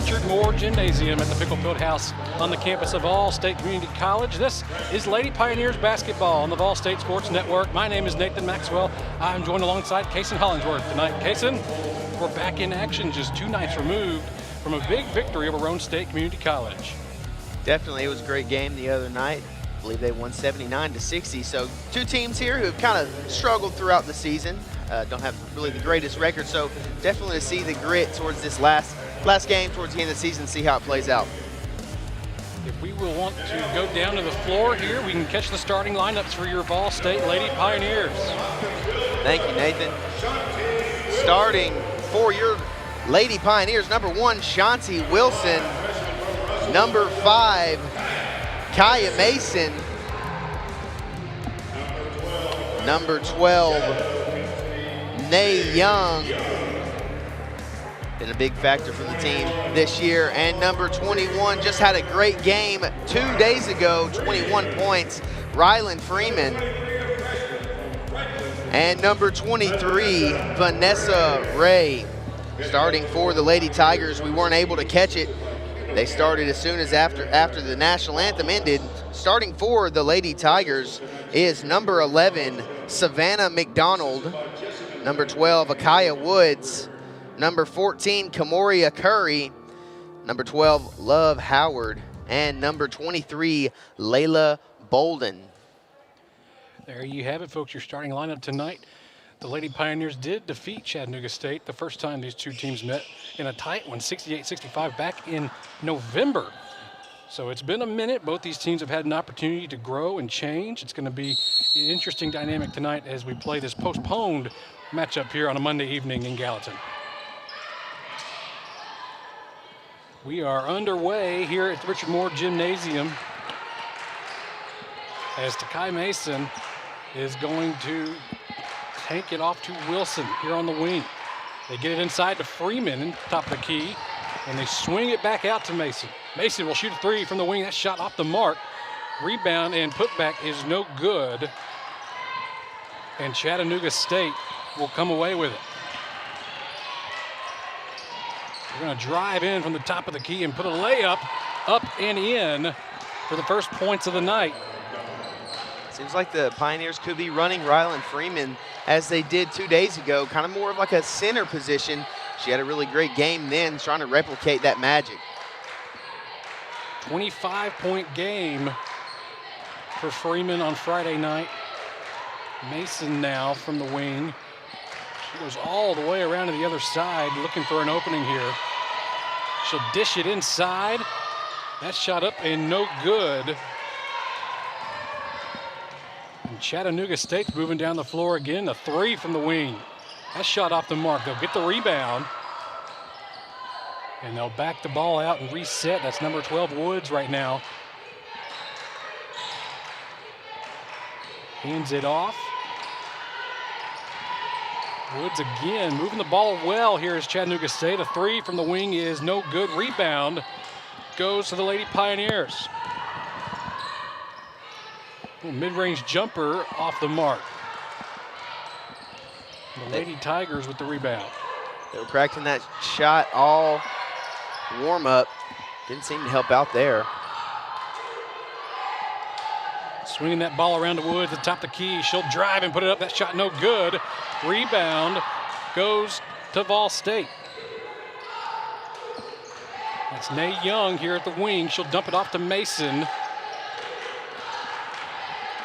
Richard Moore Gymnasium at the Pickle Fieldhouse on the campus of VolState Community College. This is Lady Pioneers basketball on the VolState Sports Network. My name is Nathan Maxwell. I'm joined alongside Kaysen Hollingsworth tonight. Kaysen, we're back in action just 2 nights removed from a big victory over Roane State Community College. Definitely, it was a great game the other night. I believe they won 79-60. So 2 teams here who have kind of struggled throughout the season. Don't have really the greatest record, so definitely to see the grit towards this last game towards the end of the season, see how it plays out. If we will want to go down to the floor here, we can catch the starting lineups for your VolState Lady Pioneers. Thank you, Nathan. Starting for your Lady Pioneers, number 1, Shanti Wilson. Number 5, Kaya Mason. Number 12, Nay Young, been a big factor for the team this year. And number 21 just had a great game 2 days ago, 21 points, Rylan Freeman. And number 23, Vanessa Ray. Starting for the Lady Tigers, we weren't able to catch it. They started as soon as after the national anthem ended. Starting for the Lady Tigers is number 11, Savannah McDonald. Number 12, Akaya Woods. Number 14, Kamoria Curry. Number 12, Love Howard. And number 23, Layla Bolden. There you have it, folks, your starting lineup tonight. The Lady Pioneers did defeat Chattanooga State the first time these 2 teams met in a tight one, 68-65, back in November. So it's been a minute. Both these teams have had an opportunity to grow and change. It's going to be an interesting dynamic tonight as we play this postponed matchup here on a Monday evening in Gallatin. We are underway here at the Richard Moore Gymnasium as Takai Mason is going to take it off to Wilson here on the wing. They get it inside to Freeman, top of the key, and they swing it back out to Mason. Mason will shoot a 3 from the wing. That shot off the mark. Rebound and putback is no good. And Chattanooga State will come away with it. We're going to drive in from the top of the key and put a layup up and in for the first points of the night. Seems like the Pioneers could be running Rylan Freeman as they did 2 days ago, kind of more of like a center position. She had a really great game then, trying to replicate that magic. 25-point game for Freeman on Friday night. Mason now from the wing. She goes all the way around to the other side, looking for an opening here. She'll dish it inside. That shot up and no good. And Chattanooga State's moving down the floor again. A 3 from the wing. That shot off the mark. They'll get the rebound. And they'll back the ball out and reset. That's number 12, Woods, right now. Hands it off. Woods again, moving the ball well here is Chattanooga State. A 3 from the wing is no good. Rebound goes to the Lady Pioneers. Mid-range jumper off the mark. The Lady Tigers with the rebound. They were practicing that shot all warm-up. Didn't seem to help out there. Swinging that ball around to Woods at the top of the key. She'll drive and put it up. That shot no good. Rebound goes to VolState. That's Nay Young here at the wing. She'll dump it off to Mason.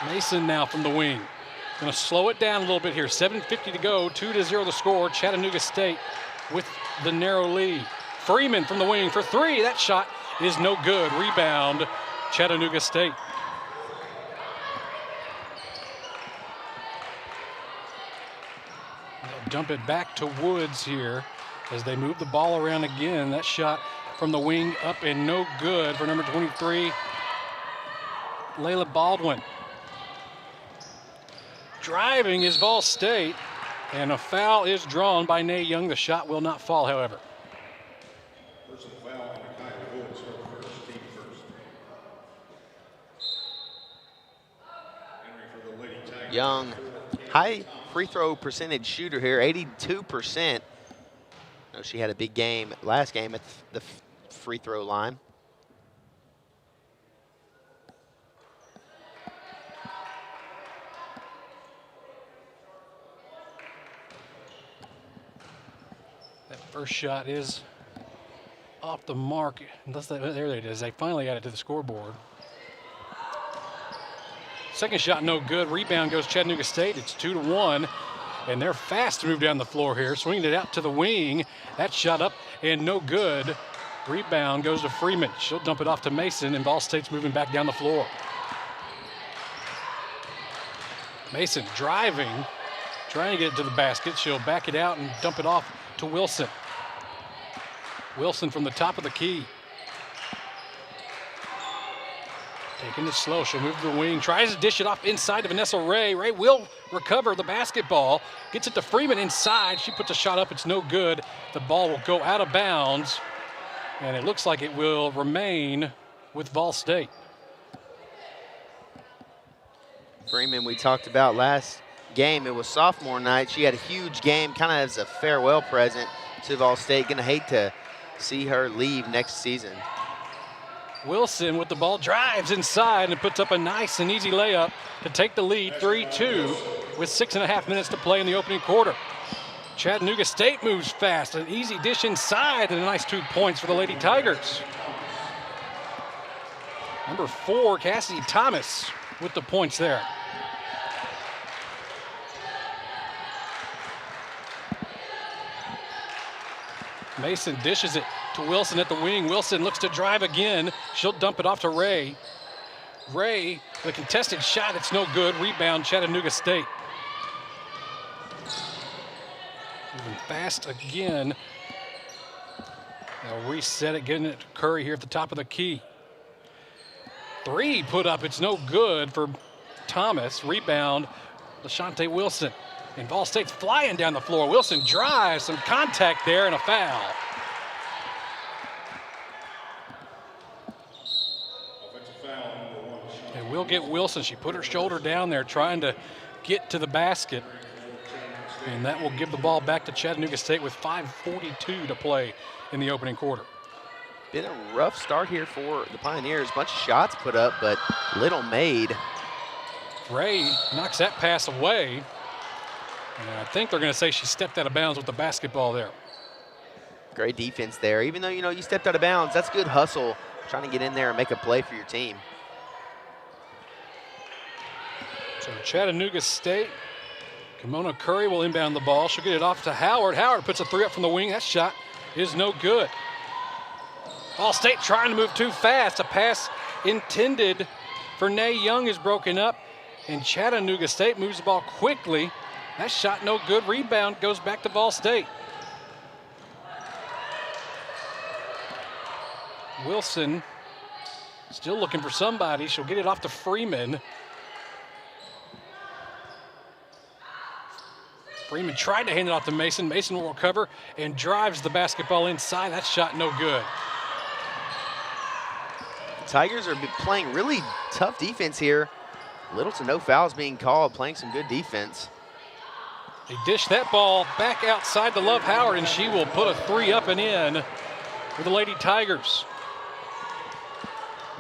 Mason now from the wing. Going to slow it down a little bit here. 7:50 to go, 2-0 the score. Chattanooga State with the narrow lead. Freeman from the wing for 3. That shot is no good. Rebound, Chattanooga State. They'll dump it back to Woods here as they move the ball around again. That shot from the wing up and no good for number 23, Layla Baldwin. Driving is VolState, and a foul is drawn by Nay Young. The shot will not fall, however. Personal foul on Akaya Woods, her first, team first. Entering for the Lady Tigers. Young, high free throw percentage shooter here, 82%. No, she had a big game last game at the free throw line. That first shot is off the mark. There it is. They finally added it to the scoreboard. Second shot, no good. Rebound goes Chattanooga State. It's 2-1. And they're fast to move down the floor here. Swinging it out to the wing. That shot up and no good. Rebound goes to Freeman. She'll dump it off to Mason, and VolState's moving back down the floor. Mason driving, trying to get it to the basket. She'll back it out and dump it off to Wilson. Wilson from the top of the key. Taking it slow, she'll move to the wing, tries to dish it off inside to Vanessa Ray. Ray will recover the basketball, gets it to Freeman inside. She puts a shot up, it's no good. The ball will go out of bounds, and it looks like it will remain with VolState. Freeman, we talked about last game, it was sophomore night. She had a huge game, kind of as a farewell present to VolState. Gonna hate to see her leave next season. Wilson with the ball, drives inside and puts up a nice and easy layup to take the lead 3-2 with 6.5 minutes to play in the opening quarter. Chattanooga State moves fast, an easy dish inside and a nice 2 points for the Lady Tigers. Number 4, Cassidy Thomas with the points there. Mason dishes it to Wilson at the wing. Wilson looks to drive again. She'll dump it off to Ray. Ray, the contested shot, it's no good. Rebound, Chattanooga State. Moving fast again. They'll reset it, getting it to Curry here at the top of the key. 3 put up, it's no good for Thomas. Rebound, LaShante Wilson. And VolState's flying down the floor. Wilson drives, some contact there, and a foul. Offensive foul, number 1. And we'll get Wilson. She put her shoulder down there trying to get to the basket. And that will give the ball back to Chattanooga State with 5:42 to play in the opening quarter. Been a rough start here for the Pioneers. Bunch of shots put up, but little made. Ray knocks that pass away. And I think they're going to say she stepped out of bounds with the basketball there. Great defense there. Even though, you stepped out of bounds, that's good hustle, trying to get in there and make a play for your team. So Chattanooga State, Kimona Curry will inbound the ball. She'll get it off to Howard. Howard puts a 3 up from the wing. That shot is no good. VolState trying to move too fast. A pass intended for Nay Young is broken up, and Chattanooga State moves the ball quickly. That shot no good. Rebound goes back to VolState. Wilson still looking for somebody. She'll get it off to Freeman. Freeman tried to hand it off to Mason. Mason will recover and drives the basketball inside. That shot no good. The Tigers are playing really tough defense here. Little to no fouls being called, playing some good defense. They dish that ball back outside to Love Howard, and she will put a 3 up and in for the Lady Tigers.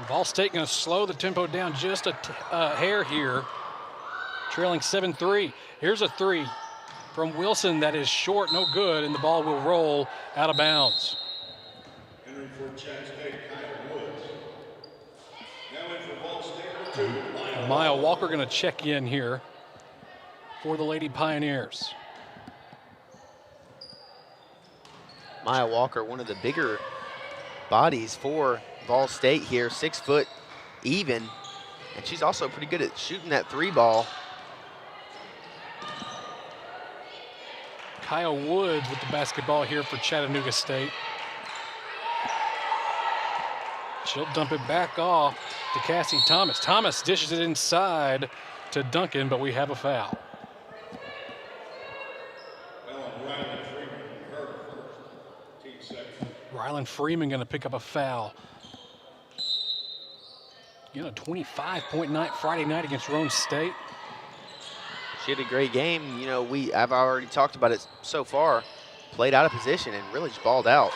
VolState going to slow the tempo down just a hair here, trailing 7-3. Here's a 3 from Wilson that is short, no good, and the ball will roll out of bounds. Entering for Chat State, Kyle Woods. Now in for VolState, number 2, Maya Walker going to check in here for the Lady Pioneers. Maya Walker, one of the bigger bodies for VolState here, 6 foot even, and she's also pretty good at shooting that 3 ball. Kyle Woods with the basketball here for Chattanooga State. She'll dump it back off to Cassie Thomas. Thomas dishes it inside to Duncan, but we have a foul. Rylan Freeman going to pick up a foul. You know, 25-point night Friday night against Roane State. She had a great game. I've already talked about it so far. Played out of position and really just balled out.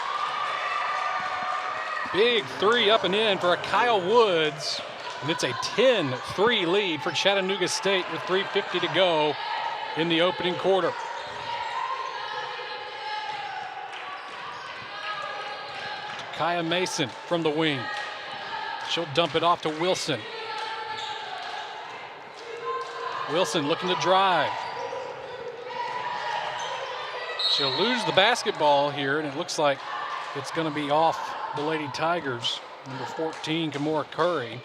Big three up and in for a Kyle Woods. And it's a 10-3 lead for Chattanooga State with 3:50 to go in the opening quarter. Kaya Mason from the wing. She'll dump it off to Wilson. Wilson looking to drive. She'll lose the basketball here, and it looks like it's going to be off the Lady Tigers. Number 14, Kimora Curry,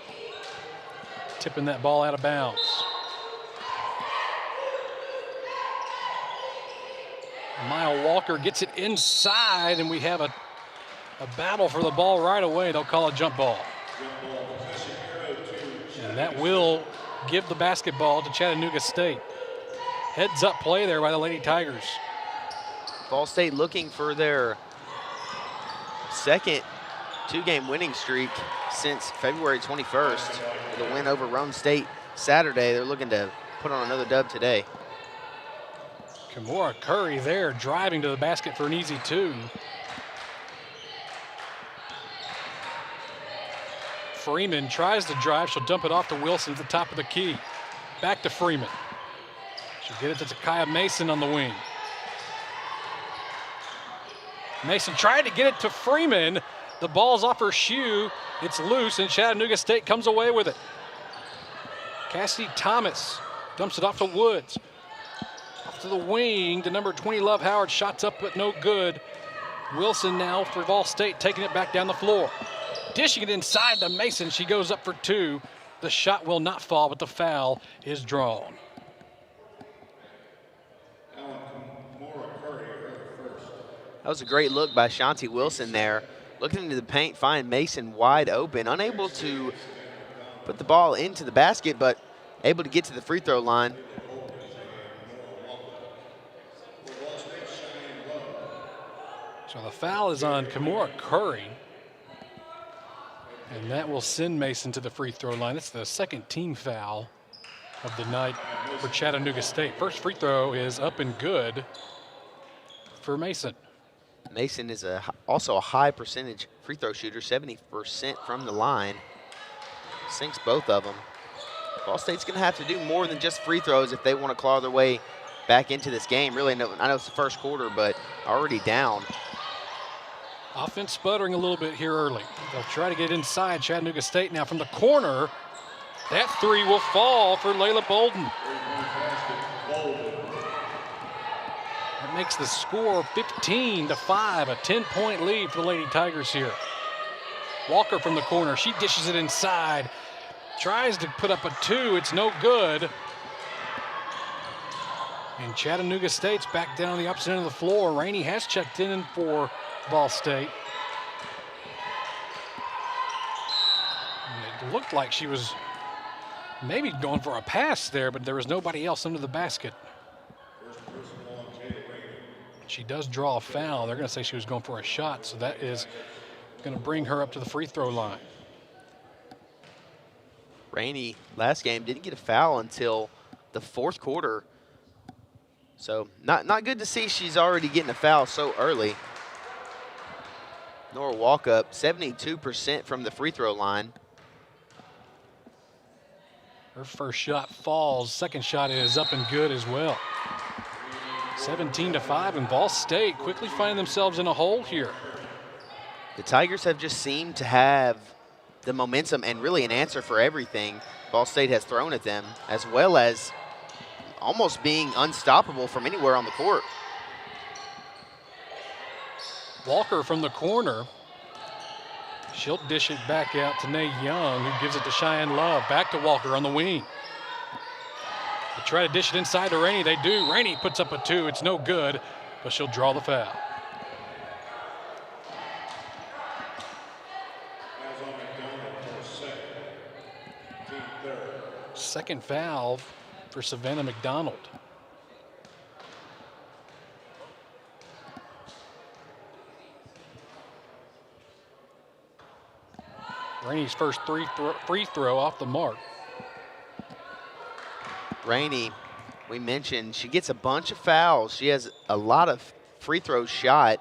tipping that ball out of bounds. Maya Walker gets it inside, and we have a battle for the ball right away. They'll call a jump ball. And that will give the basketball to Chattanooga State. Heads up play there by the Lady Tigers. VolState looking for their second two-game winning streak since February 21st. With a win over Rome State Saturday, they're looking to put on another dub today. Kimora Curry there driving to the basket for an easy two. Freeman tries to drive. She'll dump it off to Wilson at the top of the key. Back to Freeman. She'll get it to Takaya Mason on the wing. Mason tried to get it to Freeman. The ball's off her shoe. It's loose, and Chattanooga State comes away with it. Cassidy Thomas dumps it off to Woods. Off to the wing to number 20, Love Howard. Shots up, but no good. Wilson now for VolState, taking it back down the floor. Dishing it inside to Mason. She goes up for two. The shot will not fall, but the foul is drawn. That was a great look by Shanti Wilson there. Looking into the paint, find Mason wide open. Unable to put the ball into the basket, but able to get to the free throw line. So the foul is on Kimora Curry. And that will send Mason to the free throw line. It's the second team foul of the night for Chattanooga State. First free throw is up and good for Mason. Mason is also a high percentage free throw shooter, 70% from the line. Sinks both of them. VolState's going to have to do more than just free throws if they want to claw their way back into this game. Really, I know it's the first quarter, but already down. Offense sputtering a little bit here early. They'll try to get inside Chattanooga State now from the corner. That three will fall for Layla Bolden. That makes the score 15-5, a 10-point lead for the Lady Tigers here. Walker from the corner, she dishes it inside. Tries to put up a two, it's no good. And Chattanooga State's back down the opposite end of the floor. Rainey has checked in for VolState. It looked like she was maybe going for a pass there, but there was nobody else under the basket. She does draw a foul. They're going to say she was going for a shot, so that is going to bring her up to the free throw line. Rainey last game didn't get a foul until the fourth quarter. So not good to see she's already getting a foul so early. Nora Walkup, 72% from the free throw line. Her first shot falls. Second shot is up and good as well. 17-5, and VolState quickly find themselves in a hole here. The Tigers have just seemed to have the momentum and really an answer for everything VolState has thrown at them, as well as almost being unstoppable from anywhere on the court. Walker from the corner. She'll dish it back out to Nay Young, who gives it to Cheyenne Love. Back to Walker on the wing. They try to dish it inside to Rainey. They do. Rainey puts up a two. It's no good, but she'll draw the foul. Second foul for Savannah McDonald. Rainey's first free throw off the mark. Rainey, we mentioned, she gets a bunch of fouls. She has a lot of free throws shot,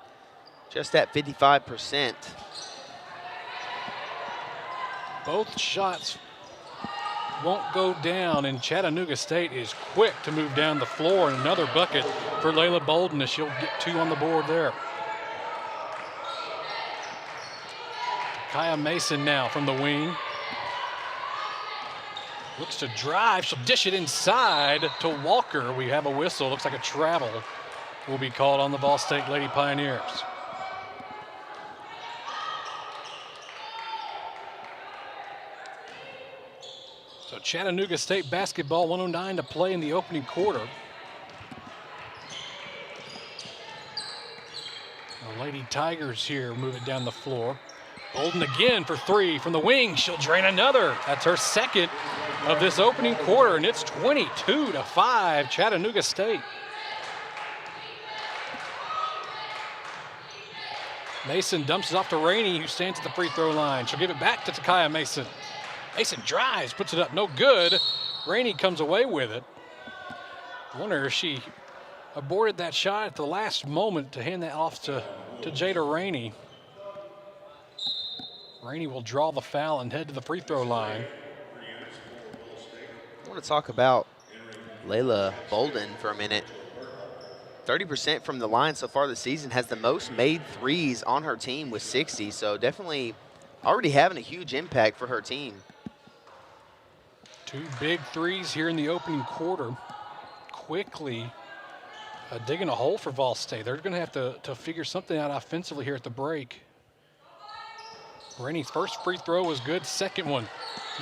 just at 55%. Both shots won't go down, and Chattanooga State is quick to move down the floor. And another bucket for Layla Bolden as she'll get 2 on the board there. Kaya Mason now from the wing. Looks to drive. She'll dish it inside to Walker. We have a whistle. Looks like a travel will be called on the VolState Lady Pioneers. So Chattanooga State basketball, 109 to play in the opening quarter. The Lady Tigers here move it down the floor. Bolden again for 3 from the wing. She'll drain another. That's her second of this opening quarter, and it's 22-5 Chattanooga State. Mason dumps it off to Rainey, who stands at the free throw line. She'll give it back to Takaya Mason. Mason drives, puts it up, no good. Rainey comes away with it. I wonder if she aborted that shot at the last moment to hand that off to Jada Rainey. Rainey will draw the foul and head to the free throw line. I want to talk about Layla Bolden for a minute. 30% from the line so far this season, has the most made threes on her team with 60, so definitely already having a huge impact for her team. 2 big threes here in the opening quarter. Quickly digging a hole for VolState. They're going to have to figure something out offensively here at the break. Rainey's first free throw was good. Second one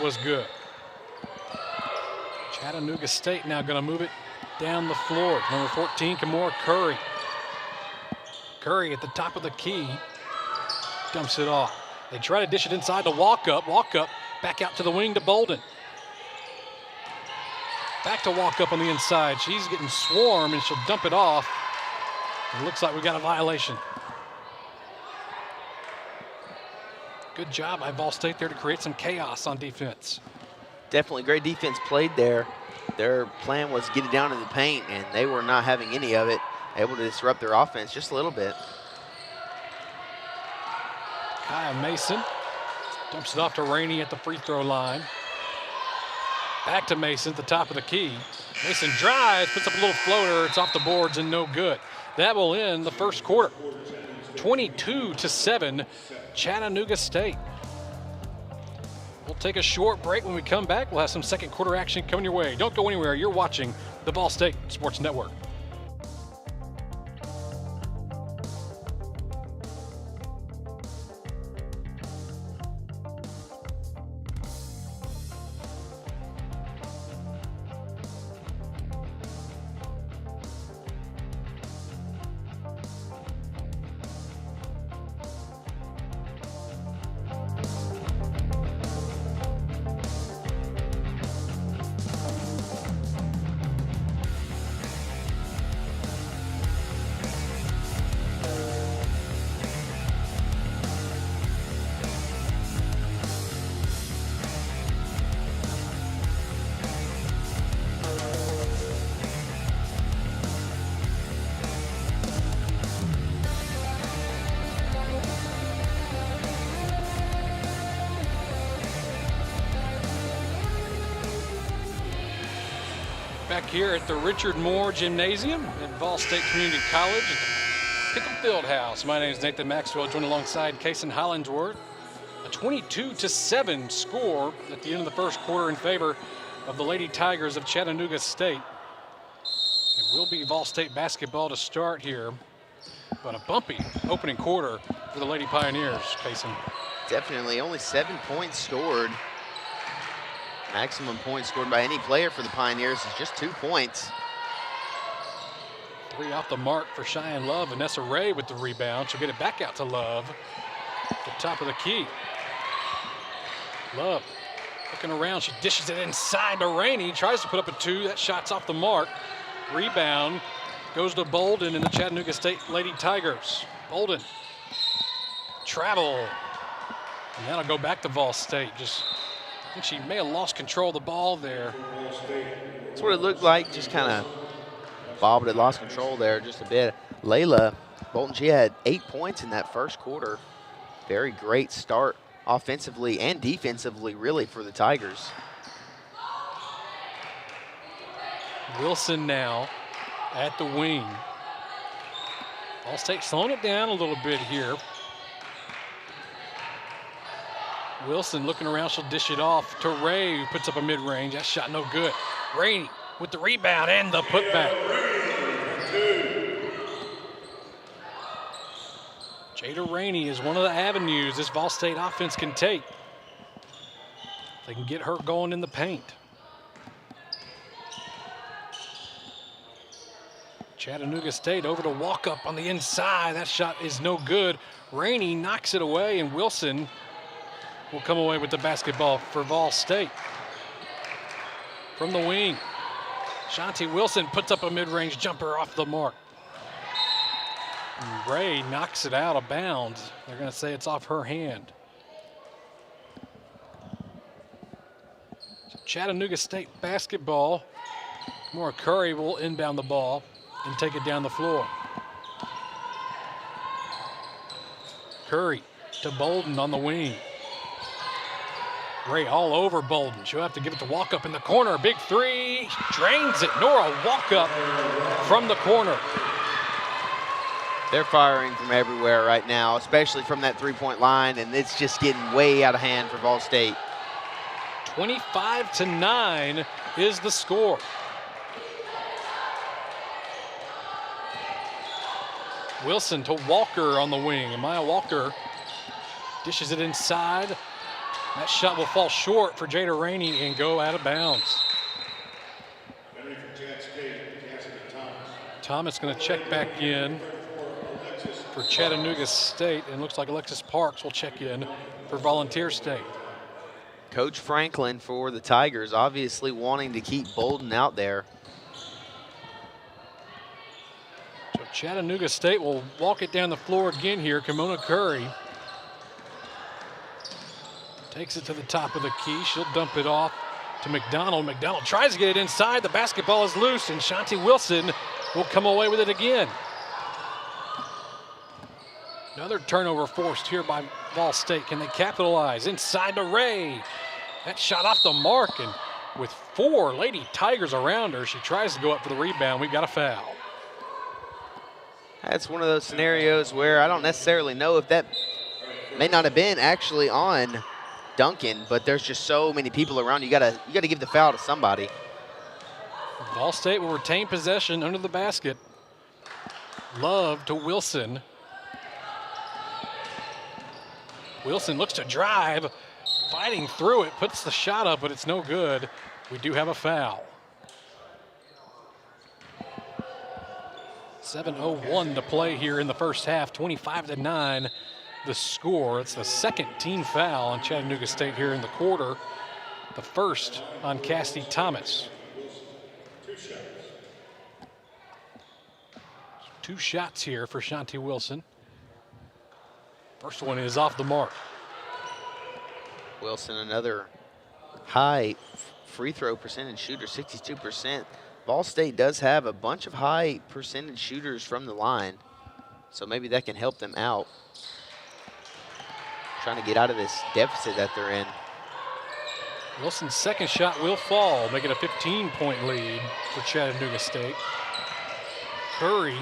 was good. Chattanooga State now going to move it down the floor. Number 14, Kimora Curry. Curry at the top of the key. Dumps it off. They try to dish it inside to Walk Up, back out to the wing to Bolden. Back to Walk Up on the inside. She's getting swarmed, and she'll dump it off. It looks like we got a violation. Good job by VolState there to create some chaos on defense. Definitely great defense played there. Their plan was to get it down in the paint, and they were not having any of it, able to disrupt their offense just a little bit. Kaya Mason dumps it off to Rainey at the free throw line. Back to Mason at the top of the key. Mason drives, puts up a little floater. It's off the boards and no good. That will end the first quarter. 22-7, Chattanooga State. We'll take a short break. When we come back, we'll have some second quarter action coming your way. Don't go anywhere. You're watching the VolState Sports Network. Back here at the Richard Moore Gymnasium at VolState Community College at the Pickle Field House. My name is Nathan Maxwell, joined alongside Kason Hollingsworth. A 22-7 score at the end of the first quarter in favor of the Lady Tigers of Chattanooga State. It will be VolState basketball to start here, but a bumpy opening quarter for the Lady Pioneers, Kason. Definitely, only 7 points scored. Maximum points scored by any player for the Pioneers is just 2 points. 3 off the mark for Cheyenne Love. Vanessa Ray with the rebound. She'll get it back out to Love at the top of the key. Love looking around. She dishes it inside to Rainey. Tries to put up a 2. That shot's off the mark. Rebound goes to Bolden and the Chattanooga State Lady Tigers. Bolden. Travel. And that'll go back to VolState. I think she may have lost control of the ball there. That's what it looked like. Just kind of bobbed it, lost control there just a bit. Layla Bolden, she had 8 points in that first quarter. Very great start offensively and defensively, really, for the Tigers. Wilson now at the wing. VolState slowing it down a little bit here. Wilson looking around, she'll dish it off to Ray, who puts up a mid-range. That shot no good. Rainey with the rebound and the putback. Jada Rainey is one of the avenues this VolState offense can take. They can get her going in the paint. Chattanooga State over to walk up on the inside. That shot is no good. Rainey knocks it away, and Wilson will come away with the basketball for VolState. From the wing, Shanti Wilson puts up a mid-range jumper off the mark. And Ray knocks it out of bounds. They're going to say it's off her hand. So Chattanooga State basketball. Maura Curry will inbound the ball and take it down the floor. Curry to Bolden on the wing. Ray all over Bolden. She'll have to give it to Walkup in the corner. Big three, drains it. Nora Walkup from the corner. They're firing from everywhere right now, especially from that three-point line, and it's just getting way out of hand for VolState. 25-9 is the score. Wilson to Walker on the wing. Amaya Walker dishes it inside. That shot will fall short for Jada Rainey and go out of bounds. Thomas going to check back in for Chattanooga State, and looks like Alexis Parks will check in for Volunteer State. Coach Franklin for the Tigers obviously wanting to keep Bolden out there. So Chattanooga State will walk it down the floor again here. Kimona Curry takes it to the top of the key. She'll dump it off to McDonald. McDonald tries to get it inside. The basketball is loose, and Shanti Wilson will come away with it again. Another turnover forced here by VolState. Can they capitalize? Inside to Ray. That shot off the mark, and with 4 Lady Tigers around her, she tries to go up for the rebound. We've got a foul. That's one of those scenarios where I don't necessarily know if that may not have been actually on Duncan, but there's just so many people around. You gotta give the foul to somebody. VolState will retain possession under the basket. Love to Wilson. Wilson looks to drive, fighting through it, puts the shot up, but it's no good. We do have a foul. 7:01 to play here in the first half, 25-9 the score. It's the second team foul on Chattanooga State here in the quarter. The first on Cassidy Thomas. 2 shots here for Shanti Wilson. First one is off the mark. Wilson, another high free throw percentage shooter, 62%. VolState does have a bunch of high percentage shooters from the line, so maybe that can help them out. Trying to get out of this deficit that they're in. Wilson's second shot will fall, make it a 15-point lead for Chattanooga State. Curry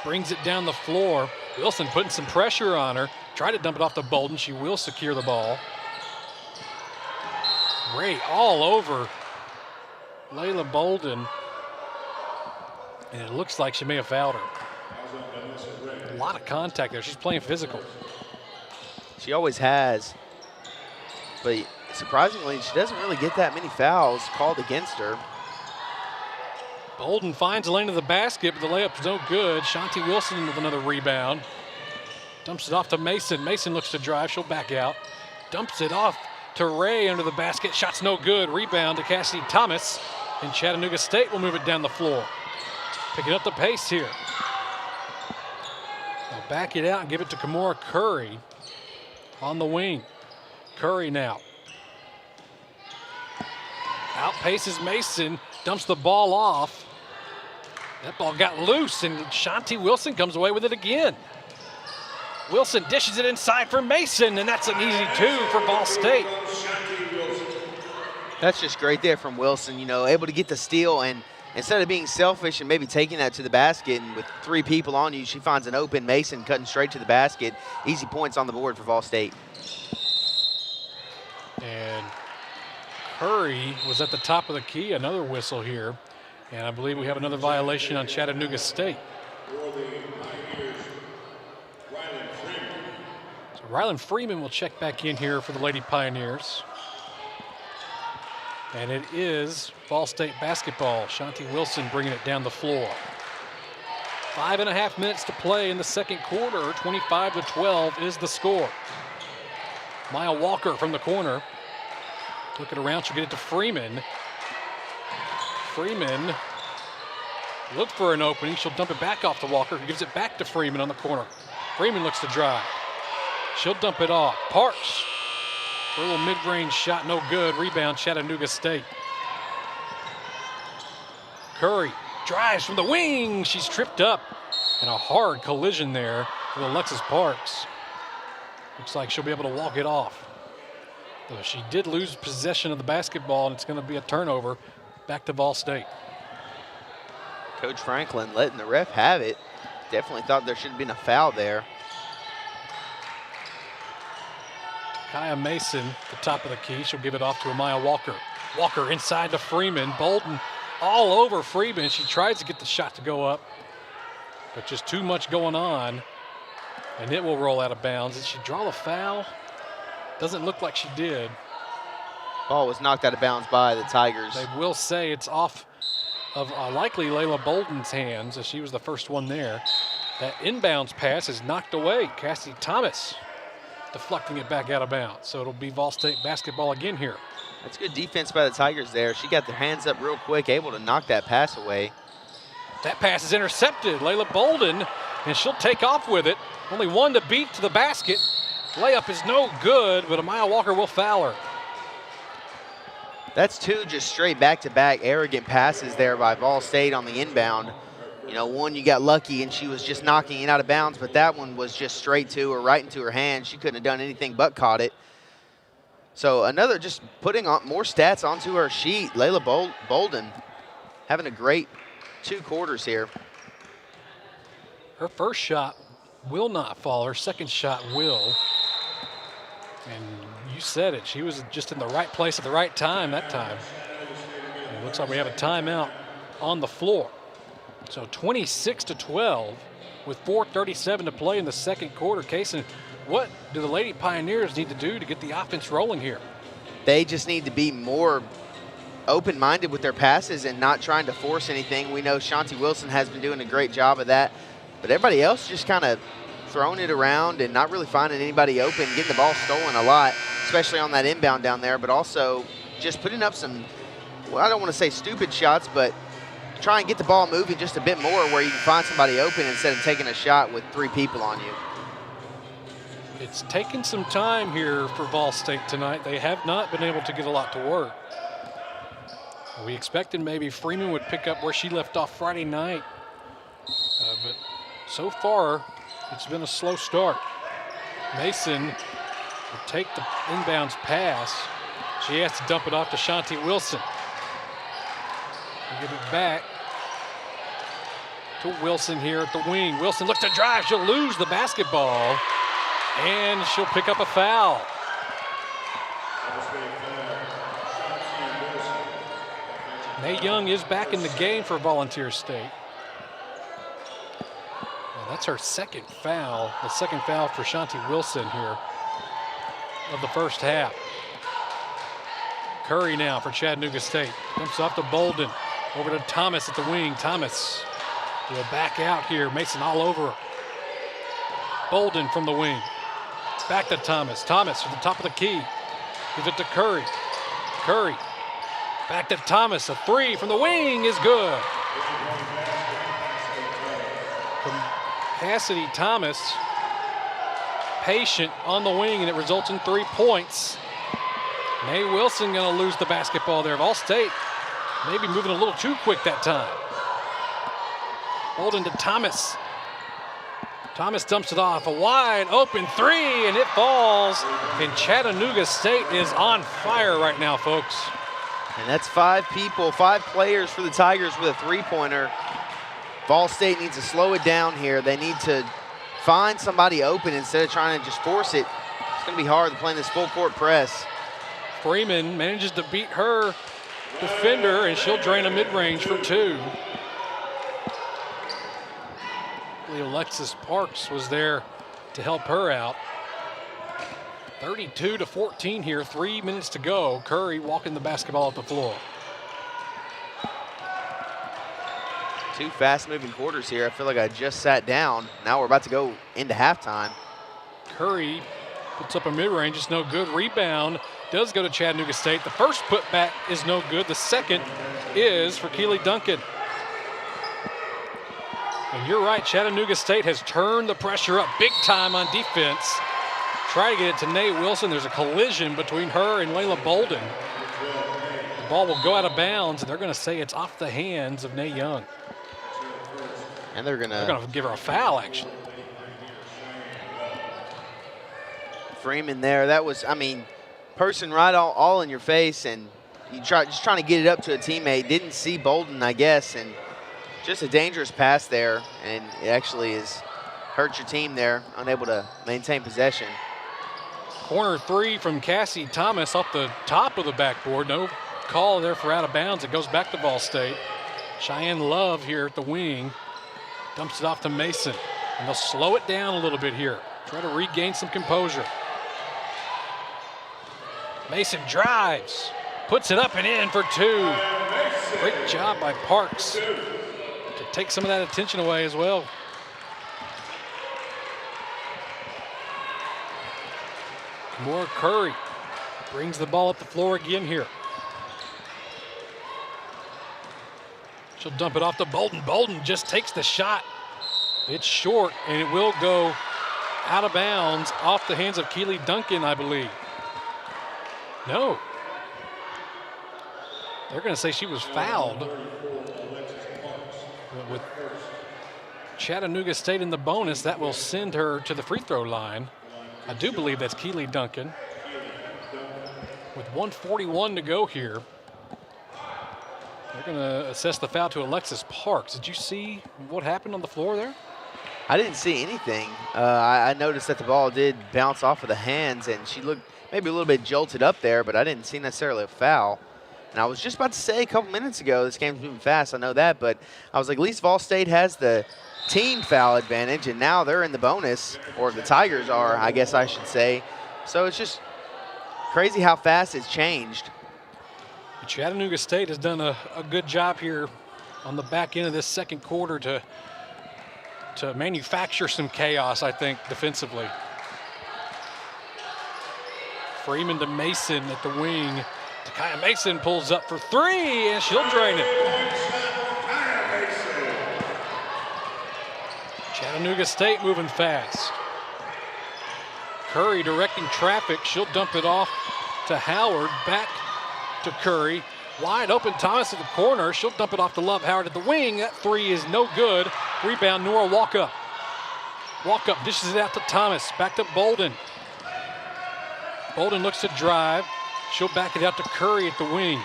brings it down the floor. Wilson putting some pressure on her. Try to dump it off to Bolden. She will secure the ball. Ray all over Layla Bolden. And it looks like she may have fouled her. A lot of contact there. She's playing physical. She always has. But surprisingly, she doesn't really get that many fouls called against her. Bolden finds the lane of the basket, but the layup's no good. Shanti Wilson with another rebound. Dumps it off to Mason. Mason looks to drive. She'll back out. Dumps it off to Ray under the basket. Shot's no good. Rebound to Cassidy Thomas. And Chattanooga State will move it down the floor. Picking up the pace here. They'll back it out and give it to Kimora Curry on the wing. Curry now. Outpaces Mason. Dumps the ball off. That ball got loose, and Shanti Wilson comes away with it again. Wilson dishes it inside for Mason, and that's an easy 2 for VolState. That's just great there from Wilson, you know, able to get the steal, and instead of being selfish and maybe taking that to the basket, and with 3 people on you, she finds an open Mason cutting straight to the basket. Easy points on the board for VolState. And Curry was at the top of the key, another whistle here. And I believe we have another violation on Chattanooga State. So Rylan Freeman will check back in here for the Lady Pioneers. And it is VolState basketball. Shanti Wilson bringing it down the floor. 5.5 minutes to play in the second quarter. 25-12 is the score. Maya Walker from the corner. Took it around, she'll get it to Freeman. Freeman looked for an opening. She'll dump it back off to Walker, who gives it back to Freeman on the corner. Freeman looks to drive. She'll dump it off. Parks, a little mid-range shot, no good. Rebound, Chattanooga State. Curry drives from the wing. She's tripped up. And a hard collision there with Alexis Parks. Looks like she'll be able to walk it off. Though she did lose possession of the basketball, and it's going to be a turnover back to VolState. Coach Franklin letting the ref have it. Definitely thought there should have been a foul there. Kaya Mason, the top of the key. She'll give it off to Amaya Walker. Walker inside to Freeman. Bolden all over Freeman. She tries to get the shot to go up, but just too much going on, and it will roll out of bounds. Did she draw the foul? Doesn't look like she did. Ball was knocked out of bounds by the Tigers. They will say it's off of likely Layla Bolden's hands, as she was the first one there. That inbounds pass is knocked away. Cassidy Thomas deflecting it back out of bounds. So it'll be VolState basketball again here. That's good defense by the Tigers there. She got their hands up real quick, able to knock that pass away. That pass is intercepted. Layla Bolden, and she'll take off with it. Only one to beat to the basket. Layup is no good, but Amaya Walker will foul her. That's 2 just straight back-to-back arrogant passes there by VolState on the inbound. You know, one you got lucky and she was just knocking it out of bounds, but that one was just straight to her, right into her hand. She couldn't have done anything but caught it. So another, just putting on more stats onto her sheet. Layla Bolden having a great 2 quarters here. Her first shot will not fall. Her second shot will. And you said it. She was just in the right place at the right time that time. And it looks like we have a timeout on the floor. So 26-12 with 4:37 to play in the second quarter. Kaysen, what do the Lady Pioneers need to do to get the offense rolling here? They just need to be more open-minded with their passes and not trying to force anything. We know Shanti Wilson has been doing a great job of that, but everybody else just kind of throwing it around and not really finding anybody open, getting the ball stolen a lot, especially on that inbound down there, but also just putting up some, well, I don't want to say stupid shots, but try and get the ball moving just a bit more where you can find somebody open instead of taking a shot with 3 people on you. It's taken some time here for VolState tonight. They have not been able to get a lot to work. We expected maybe Freeman would pick up where she left off Friday night, but so far it's been a slow start. Mason will take the inbounds pass. She has to dump it off to Shanti Wilson. Give it back to Wilson here at the wing. Wilson looks to drive. She'll lose the basketball, and she'll pick up a foul. Mae Young is back in the game for Volunteer State. Well, that's her second foul, the second foul for Shanti Wilson here of the first half. Curry now for Chattanooga State. Dumps off to Bolden. Over to Thomas at the wing. Thomas will back out here. Mason all over her. Bolden from the wing. Back to Thomas. Thomas from the top of the key. Gives it to Curry. Curry back to Thomas. A 3 from the wing is good. From Cassidy Thomas. Patient on the wing, and it results in 3 points. Mae Wilson going to lose the basketball there. VolState maybe moving a little too quick that time. Bolden to Thomas. Thomas dumps it off, a wide open three, and it falls. And Chattanooga State is on fire right now, folks. And that's 5 players for the Tigers with a three-pointer. VolState needs to slow it down here. They need to find somebody open instead of trying to just force it. It's going to be hard playing this full-court press. Freeman manages to beat her defender, and she'll drain a mid-range for 2. Alexis Parks was there to help her out. 32-14 here, 3 minutes to go. Curry walking the basketball off the floor. 2 fast-moving quarters here. I feel like I just sat down. Now we're about to go into halftime. Curry puts up a mid-range, it's no good. Rebound does go to Chattanooga State. The first putback is no good. The second is for Keely Duncan. And you're right, Chattanooga State has turned the pressure up big time on defense. Try to get it to Nay Wilson. There's a collision between her and Layla Bolden. The ball will go out of bounds, and they're going to say it's off the hands of Nay Young. And they're going to give her a foul, actually. Freeman there. That was, I mean, person right all in your face, and you just trying to get it up to a teammate. Didn't see Bolden, I guess, and just a dangerous pass there, and it actually has hurt your team there, unable to maintain possession. Corner 3 from Cassie Thomas off the top of the backboard. No call there for out of bounds. It goes back to VolState. Cheyenne Love here at the wing. Dumps it off to Mason. And they'll slow it down a little bit here. Try to regain some composure. Mason drives. Puts it up and in for 2. Great job by Parks to take some of that attention away as well. More Curry brings the ball up the floor again here. She'll dump it off to Bolden. Bolden just takes the shot. It's short, and it will go out of bounds off the hands of Keely Duncan, I believe. No. They're going to say she was fouled. With Chattanooga State in the bonus, that will send her to the free throw line. I do believe that's Keely Duncan. With 1:41 to go here, they're going to assess the foul to Alexis Parks. Did you see what happened on the floor there? I didn't see anything. I noticed that the ball did bounce off of the hands, and she looked maybe a little bit jolted up there, but I didn't see necessarily a foul. And I was just about to say a couple minutes ago, this game's moving fast, I know that, but I was like, at least VolState has the team foul advantage, and now they're in the bonus, or the Tigers are, I guess I should say. So it's just crazy how fast it's changed. Chattanooga State has done a good job here on the back end of this second quarter to manufacture some chaos, I think, defensively. Freeman to Mason at the wing. Takaya Mason pulls up for 3, and she'll drain it. Chattanooga State moving fast. Curry directing traffic. She'll dump it off to Howard. Back to Curry. Wide open Thomas at the corner. She'll dump it off to Love. Howard at the wing. That 3 is no good. Rebound, Nora Walkup. Walkup dishes it out to Thomas. Back to Bolden. Bolden looks to drive. She'll back it out to Curry at the wing.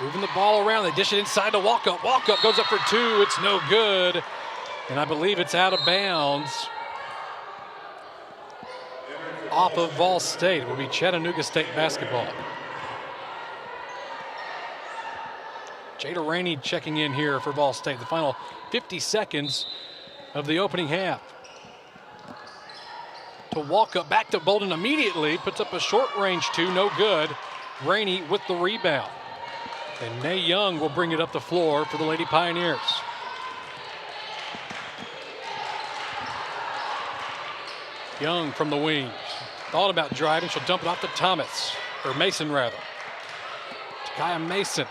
Moving the ball around. They dish it inside to Walkup. Walkup goes up for 2. It's no good. And I believe it's out of bounds. Off of VolState. It will be Chattanooga State basketball. Jada Rainey checking in here for VolState. The final 50 seconds of the opening half. To Walkup, back to Bolden immediately. Puts up a short range 2, no good. Rainey with the rebound. And Nay Young will bring it up the floor for the Lady Pioneers. Young from the wing. Thought about driving. She'll dump it off to Thomas, or Mason rather. Takaya Mason.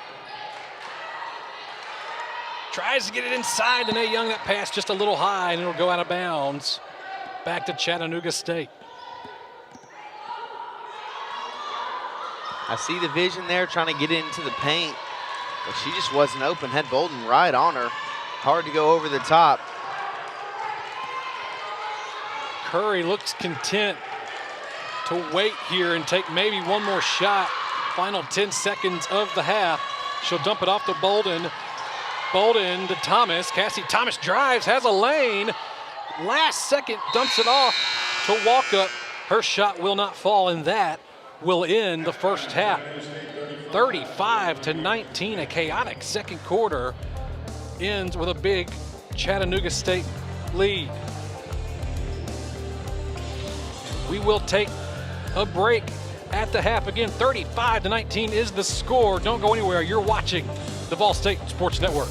Tries to get it inside to Nay Young. That pass just a little high, and it'll go out of bounds. Back to Chattanooga State. I see the vision there, trying to get into the paint, but she just wasn't open. Had Bolden right on her. Hard to go over the top. Curry looks content to wait here and take maybe one more shot. Final 10 seconds of the half. She'll dump it off to Bolden. Bolden to Thomas. Cassie Thomas drives, has a lane. Last second dumps it off to walk up. Her shot will not fall, and that will end the first half. 35-19, a chaotic second quarter ends with a big Chattanooga State lead. We will take a break at the half. Again, 35-19 is the score. Don't go anywhere. You're watching the VolState Sports Network.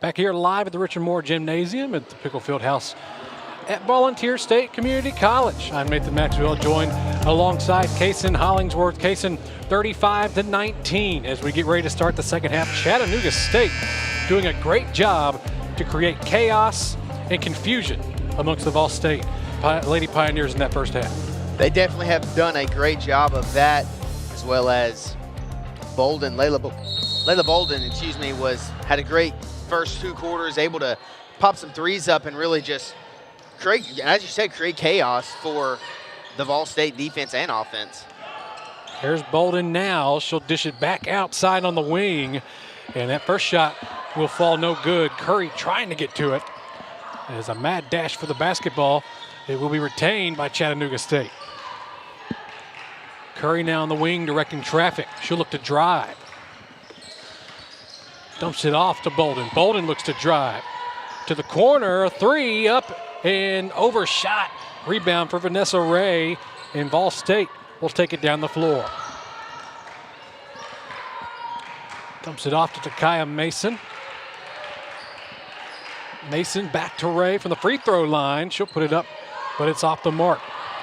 Back here live at the Richard Moore Gymnasium at the Pickle Field House at Volunteer State Community College. I'm Nathan Maxwell, joined alongside Kaysen Hollingsworth. Kaysen 35-19 as we get ready to start the second half. Chattanooga State doing a great job to create chaos and confusion amongst the VolState Lady Pioneers in that first half. They definitely have done a great job of that, as well as Bolden, Layla Bolden, had a great first 2 quarters, able to pop some threes up and really just create, as you said, create chaos for the VolState defense and offense. Here's Bolden now. She'll dish it back outside on the wing, and that first shot will fall no good. Curry trying to get to it. As a mad dash for the basketball. It will be retained by Chattanooga State. Curry now on the wing directing traffic. She'll look to drive. Dumps it off to Bolden. Bolden looks to drive. To the corner, a 3 up and overshot. Rebound for Vanessa Ray, and VolState will take it down the floor. Dumps it off to Takaya Mason. Mason back to Ray from the free throw line. She'll put it up, but it's off the mark.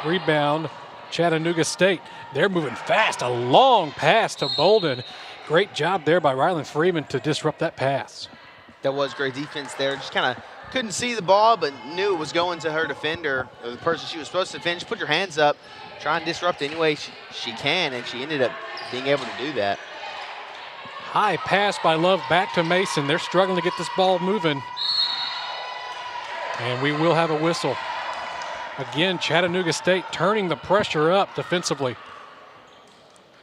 Rebound, Chattanooga State. They're moving fast. A long pass to Bolden. Great job there by Rylan Freeman to disrupt that pass. That was great defense there. Just kind of couldn't see the ball, but knew it was going to her defender, or the person she was supposed to defend. Just put your hands up, try and disrupt any way she can, and she ended up being able to do that. High pass by Love back to Mason. They're struggling to get this ball moving. And we will have a whistle. Again, Chattanooga State turning the pressure up defensively.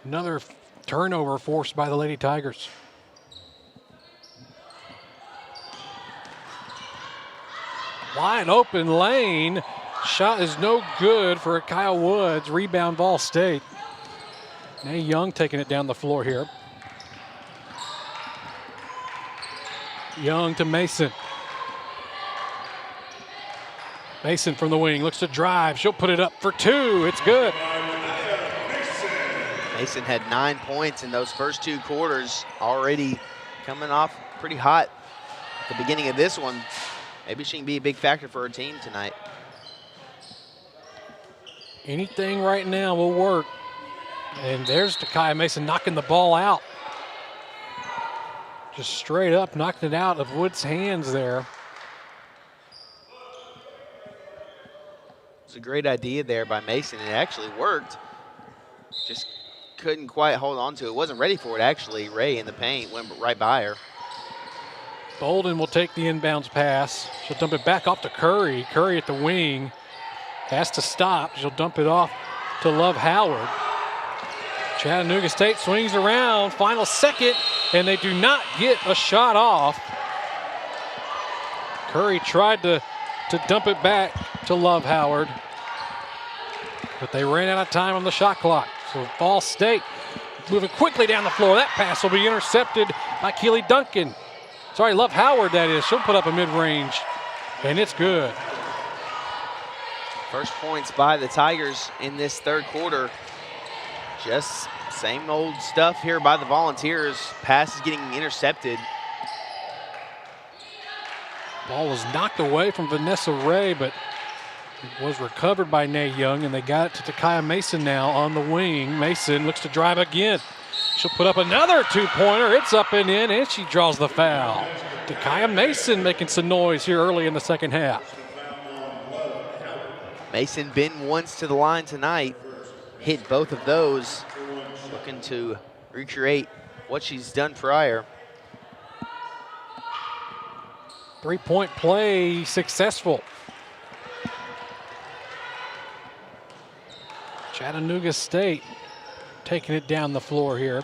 Another turnover forced by the Lady Tigers. Wide open lane. Shot is no good for Kyle Woods. Rebound VolState. Nay Young taking it down the floor here. Young to Mason. Mason from the wing looks to drive. She'll put it up for 2. It's good. Mason had 9 points in those first 2 quarters, already coming off pretty hot at the beginning of this one. Maybe she can be a big factor for her team tonight. Anything right now will work. And there's Takaya Mason knocking the ball out. Just straight up knocked it out of Wood's hands there. It's a great idea there by Mason. It actually worked. Just couldn't quite hold on to it. Wasn't ready for it, actually. Ray in the paint went right by her. Bolden will take the inbounds pass. She'll dump it back off to Curry. Curry at the wing. Has to stop. She'll dump it off to Love Howard. Chattanooga State swings around. Final second, and they do not get a shot off. Curry tried to dump it back to Love Howard, but they ran out of time on the shot clock. So VolState moving quickly down the floor. That pass will be intercepted by Keely Duncan. Sorry, Love Howard, that is. She'll put up a mid-range, and it's good. First points by the Tigers in this third quarter. Just same old stuff here by the Volunteers. Pass is getting intercepted. Ball was knocked away from Vanessa Ray, but it was recovered by Nay Young, and they got it to Takaya Mason now on the wing. Mason looks to drive again. She'll put up another 2-pointer. It's up and in, and she draws the foul. Takaya Mason making some noise here early in the second half. Mason been once to the line tonight. Hit both of those. Looking to recreate what she's done prior. 3-point play successful. Chattanooga State taking it down the floor here.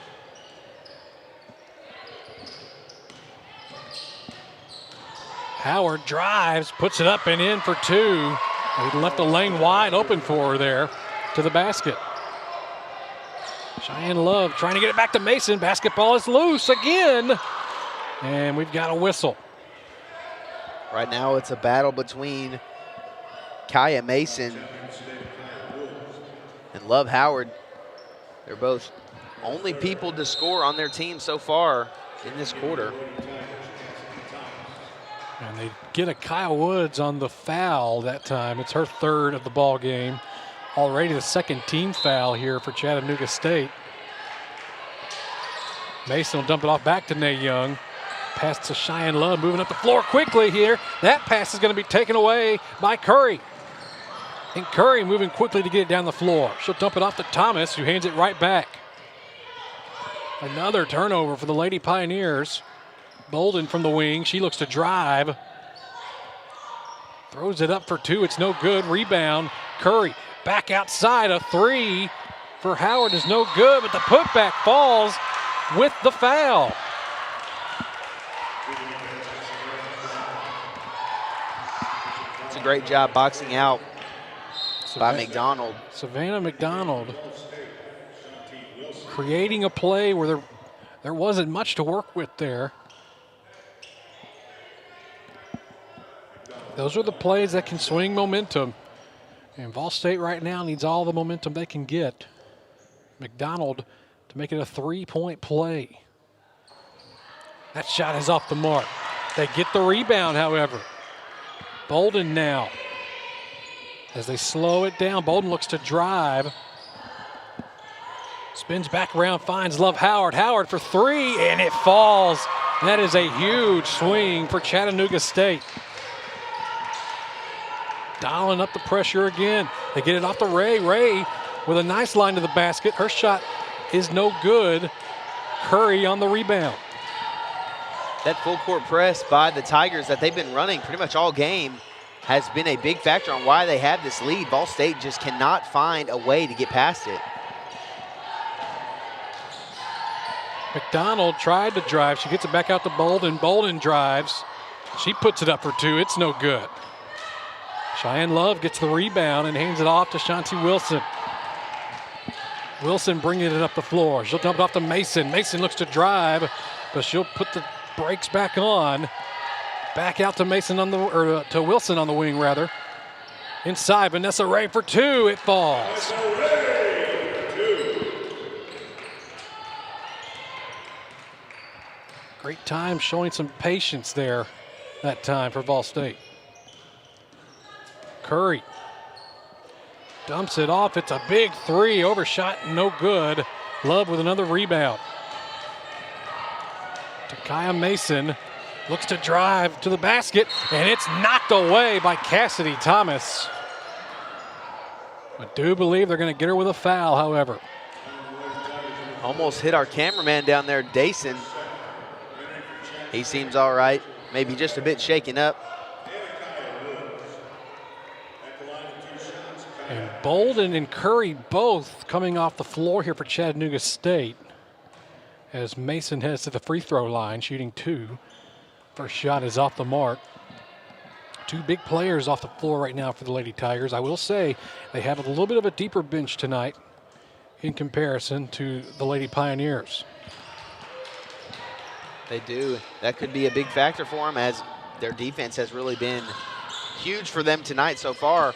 Howard drives, puts it up and in for 2. He left the lane wide open for her there to the basket. Cheyenne Love trying to get it back to Mason. Basketball is loose again. And we've got a whistle. Right now it's a battle between Kaya Mason and Love Howard. They're both only people to score on their team so far in this quarter. And they get a Kyle Woods on the foul that time. It's her third of the ball game. Already the second team foul here for Chattanooga State. Mason will dump it off back to Nate Young. Pass to Cheyenne Love, moving up the floor quickly here. That pass is going to be taken away by Curry. And Curry moving quickly to get it down the floor. She'll dump it off to Thomas, who hands it right back. Another turnover for the Lady Pioneers. Bolden from the wing. She looks to drive. Throws it up for two. It's no good. Rebound. Curry back outside. A three for Howard is no good, but the putback falls with the foul. It's a great job boxing out by McDonald. Savannah McDonald creating a play where there wasn't much to work with there. Those are the plays that can swing momentum. And VolState right now needs all the momentum they can get. McDonald to make it a three-point play. That shot is off the mark. They get the rebound, however. Bolden now. As they slow it down, Bolden looks to drive. Spins back around, finds Love Howard. Howard for three, and it falls. That is a huge swing for Chattanooga State. Dialing up the pressure again. They get it off to Ray. Ray with a nice line to the basket. Her shot is no good. Curry on the rebound. That full court press by the Tigers that they've been running pretty much all game has been a big factor on why they have this lead. VolState just cannot find a way to get past it. McDonald tried to drive. She gets it back out to Bolden. Bolden drives. She puts it up for two. It's no good. Cheyenne Love gets the rebound and hands it off to Shanti Wilson. Wilson bringing it up the floor. She'll dump it off to Mason. Mason looks to drive, but she'll put the brakes back on. Back out to Mason on the, or to Wilson on the wing rather. Inside, Vanessa Ray for two. It falls. Great time showing some patience there that time for VolState. Curry dumps it off. It's a big three. Overshot, no good. Love with another rebound. Takaya Mason looks to drive to the basket, and it's knocked away by Cassidy Thomas. I do believe they're going to get her with a foul, however. Almost hit our cameraman down there, Dason. He seems all right, maybe just a bit shaken up. And Bolden and Curry both coming off the floor here for Chattanooga State as Mason heads to the free throw line, shooting two. First shot is off the mark. Two big players off the floor right now for the Lady Tigers. I will say they have a little bit of a deeper bench tonight in comparison to the Lady Pioneers. They do. That could be a big factor for them as their defense has really been huge for them tonight so far.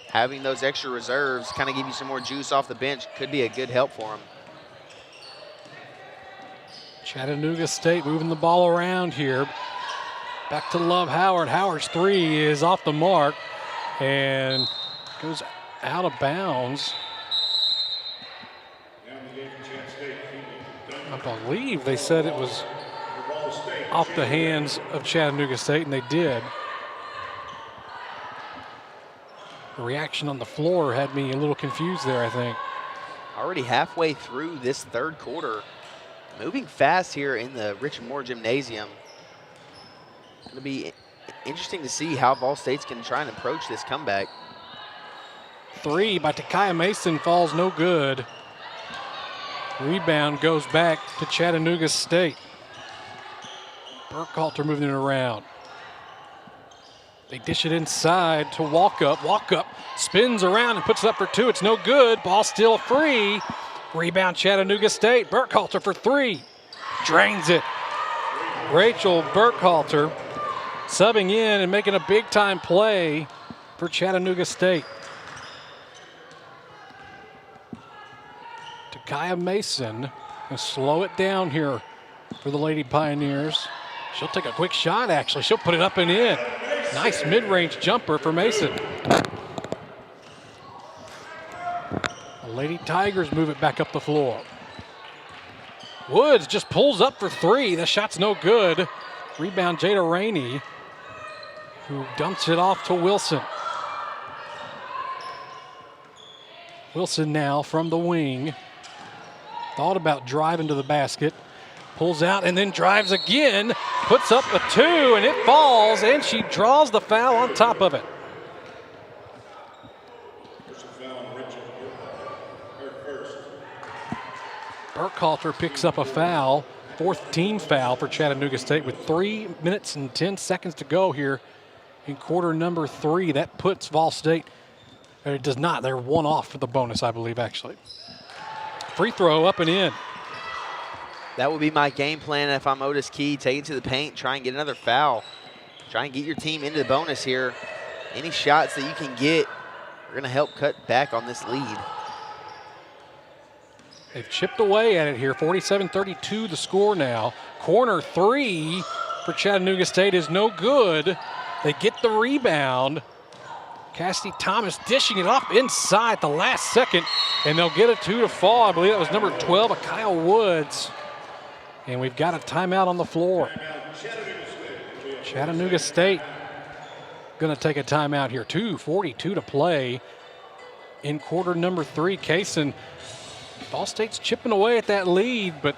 Having those extra reserves kind of give you some more juice off the bench could be a good help for them. Chattanooga State moving the ball around here. Back to Love Howard. Howard's three is off the mark and goes out of bounds. I believe they said it was off the hands of Chattanooga State, and they did. The reaction on the floor had me a little confused there, I think. Already halfway through this third quarter. Moving fast here in the Richard Moore Gymnasium. It's going to be interesting to see how VolState can try and approach this comeback. Three by Takaya Mason falls no good. Rebound goes back to Chattanooga State. Burkhalter moving it around. They dish it inside to Walkup. Walkup spins around and puts it up for two. It's no good. Ball still free. Rebound Chattanooga State. Burkhalter for three. Drains it. Rachel Burkhalter subbing in and making a big-time play for Chattanooga State. Takaya Mason going to slow it down here for the Lady Pioneers. She'll take a quick shot, actually. She'll put it up and in. Nice mid-range jumper for Mason. The Lady Tigers move it back up the floor. Woods just pulls up for three. The shot's no good. Rebound Jada Rainey, who dumps it off to Wilson. Wilson now from the wing. Thought about driving to the basket. Pulls out and then drives again. Puts up a two and it falls, and she draws the foul on top of it. Burkhalter picks up a foul. Fourth team foul for Chattanooga State with 3 minutes and 10 seconds to go here in quarter number 3. That puts VolState, it does not, they're one off for the bonus, I believe, actually. Free throw up and in. That would be my game plan if I'm Otis Key. Take it to the paint, try and get another foul. Try and get your team into the bonus here. Any shots that you can get are going to help cut back on this lead. They've chipped away at it here. 47-32 the score now. Corner three for Chattanooga State is no good. They get the rebound. Cassidy Thomas dishing it up inside at the last second, and they'll get a two to fall. I believe that was number 12, Kyle Woods. And we've got a timeout on the floor. Chattanooga State going to take a timeout here. 2:42 to play in quarter number 3. Kaysen, VolState's chipping away at that lead, but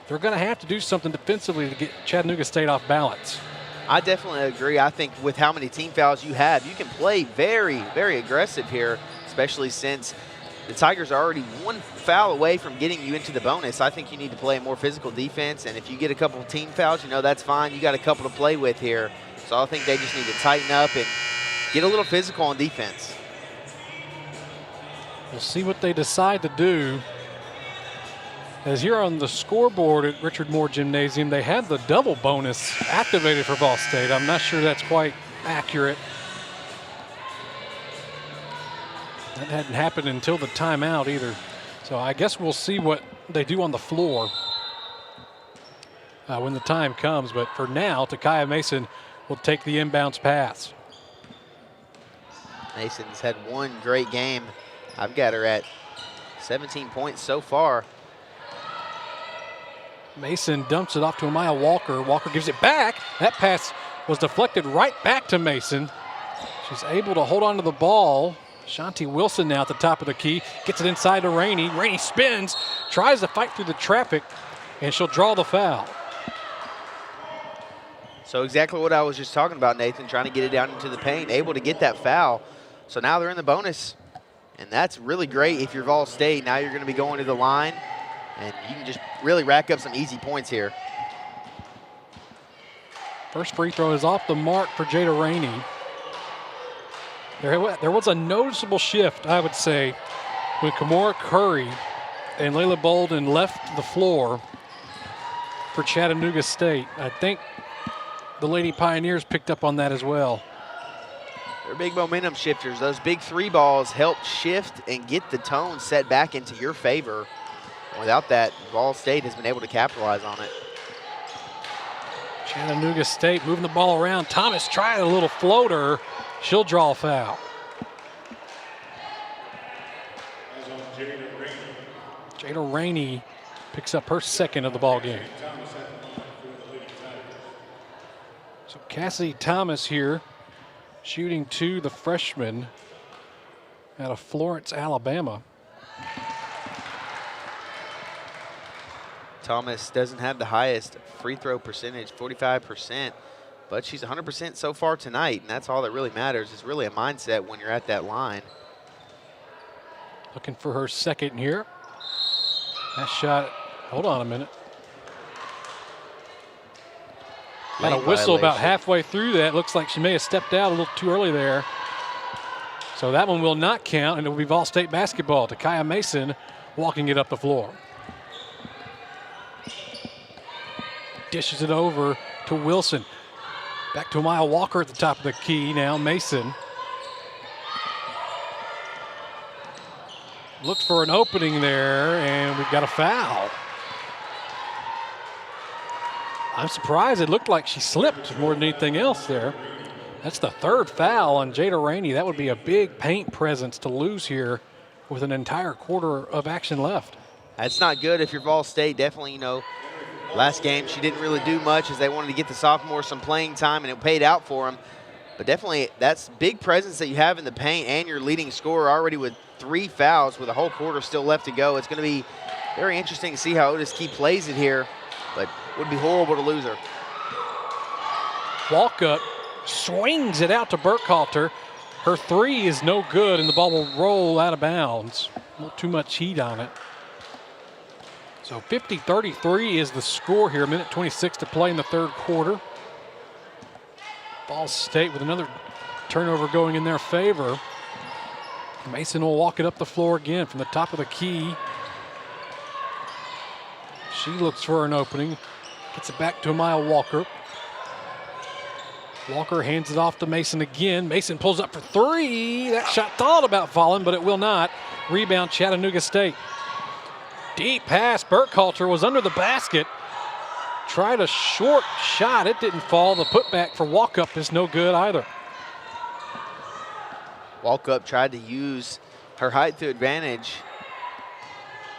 they're going to have to do something defensively to get Chattanooga State off balance. I definitely agree. I think with how many team fouls you have, you can play very, very aggressive here, especially since the Tigers are already one foul away from getting you into the bonus. I think you need to play a more physical defense, and if you get a couple of team fouls, you know, that's fine. You got a couple to play with here. So I think they just need to tighten up and get a little physical on defense. We'll see what they decide to do. As here on the scoreboard at Richard Moore Gymnasium, they have the double bonus activated for VolState. I'm not sure that's quite accurate. That hadn't happened until the timeout either. So I guess we'll see what they do on the floor when the time comes. But for now, Takaya Mason will take the inbounds pass. Mason's had one great game. I've got her at 17 points so far. Mason dumps it off to Amaya Walker. Walker gives it back. That pass was deflected right back to Mason. She's able to hold on to the ball. Shanti Wilson now at the top of the key. Gets it inside to Rainey. Rainey spins, tries to fight through the traffic, and she'll draw the foul. So exactly what I was just talking about, Nathan, trying to get it down into the paint, able to get that foul. So now they're in the bonus, and that's really great if you're VolState. Now you're going to be going to the line, and you can just really rack up some easy points here. First free throw is off the mark for Jada Rainey. There was a noticeable shift, I would say, when Kimora Curry and Layla Bolden left the floor for Chattanooga State. I think the Lady Pioneers picked up on that as well. They're big momentum shifters. Those big three balls help shift and get the tone set back into your favor. Without that, VolState has been able to capitalize on it. Chattanooga State moving the ball around. Thomas tried a little floater. She'll draw a foul. Jada Rainey picks up her second of the ball game. So Cassidy Thomas here, shooting two, the freshman out of Florence, Alabama. Thomas doesn't have the highest free throw percentage, 45%, but she's 100% so far tonight, and that's all that really matters. It's really a mindset when you're at that line. Looking for her second here. That shot, hold on a minute. Got a whistle about halfway through that. Looks like she may have stepped out a little too early there. So that one will not count, and it will be VolState basketball. Takaya Mason walking it up the floor. Dishes it over to Wilson. Back to Amaya Walker at the top of the key now. Mason looked for an opening there, and we've got a foul. I'm surprised. It looked like she slipped more than anything else there. That's the third foul on Jada Rainey. That would be a big paint presence to lose here with an entire quarter of action left. That's not good if you're Vol State. Definitely, last game she didn't really do much as they wanted to get the sophomore some playing time, and it paid out for them. But definitely, that's big presence that you have in the paint, and your leading scorer already with 3 fouls with a whole quarter still left to go. It's going to be very interesting to see how Otis Key plays it here, but it would be horrible to lose her. Walkup swings it out to Burkhalter. Her 3 is no good, and the ball will roll out of bounds. A little too much heat on it. So 50-33 is the score here. 1:26 to play in the third quarter. Ball State with another turnover going in their favor. Mason will walk it up the floor again from the top of the key. She looks for an opening. Gets it back to Amaya Walker. Walker hands it off to Mason again. Mason pulls up for 3. That shot thought about falling, but it will not. Rebound Chattanooga State. Deep pass. Burkhalter was under the basket. Tried a short shot. It didn't fall. The putback for Walkup is no good either. Walkup tried to use her height to advantage.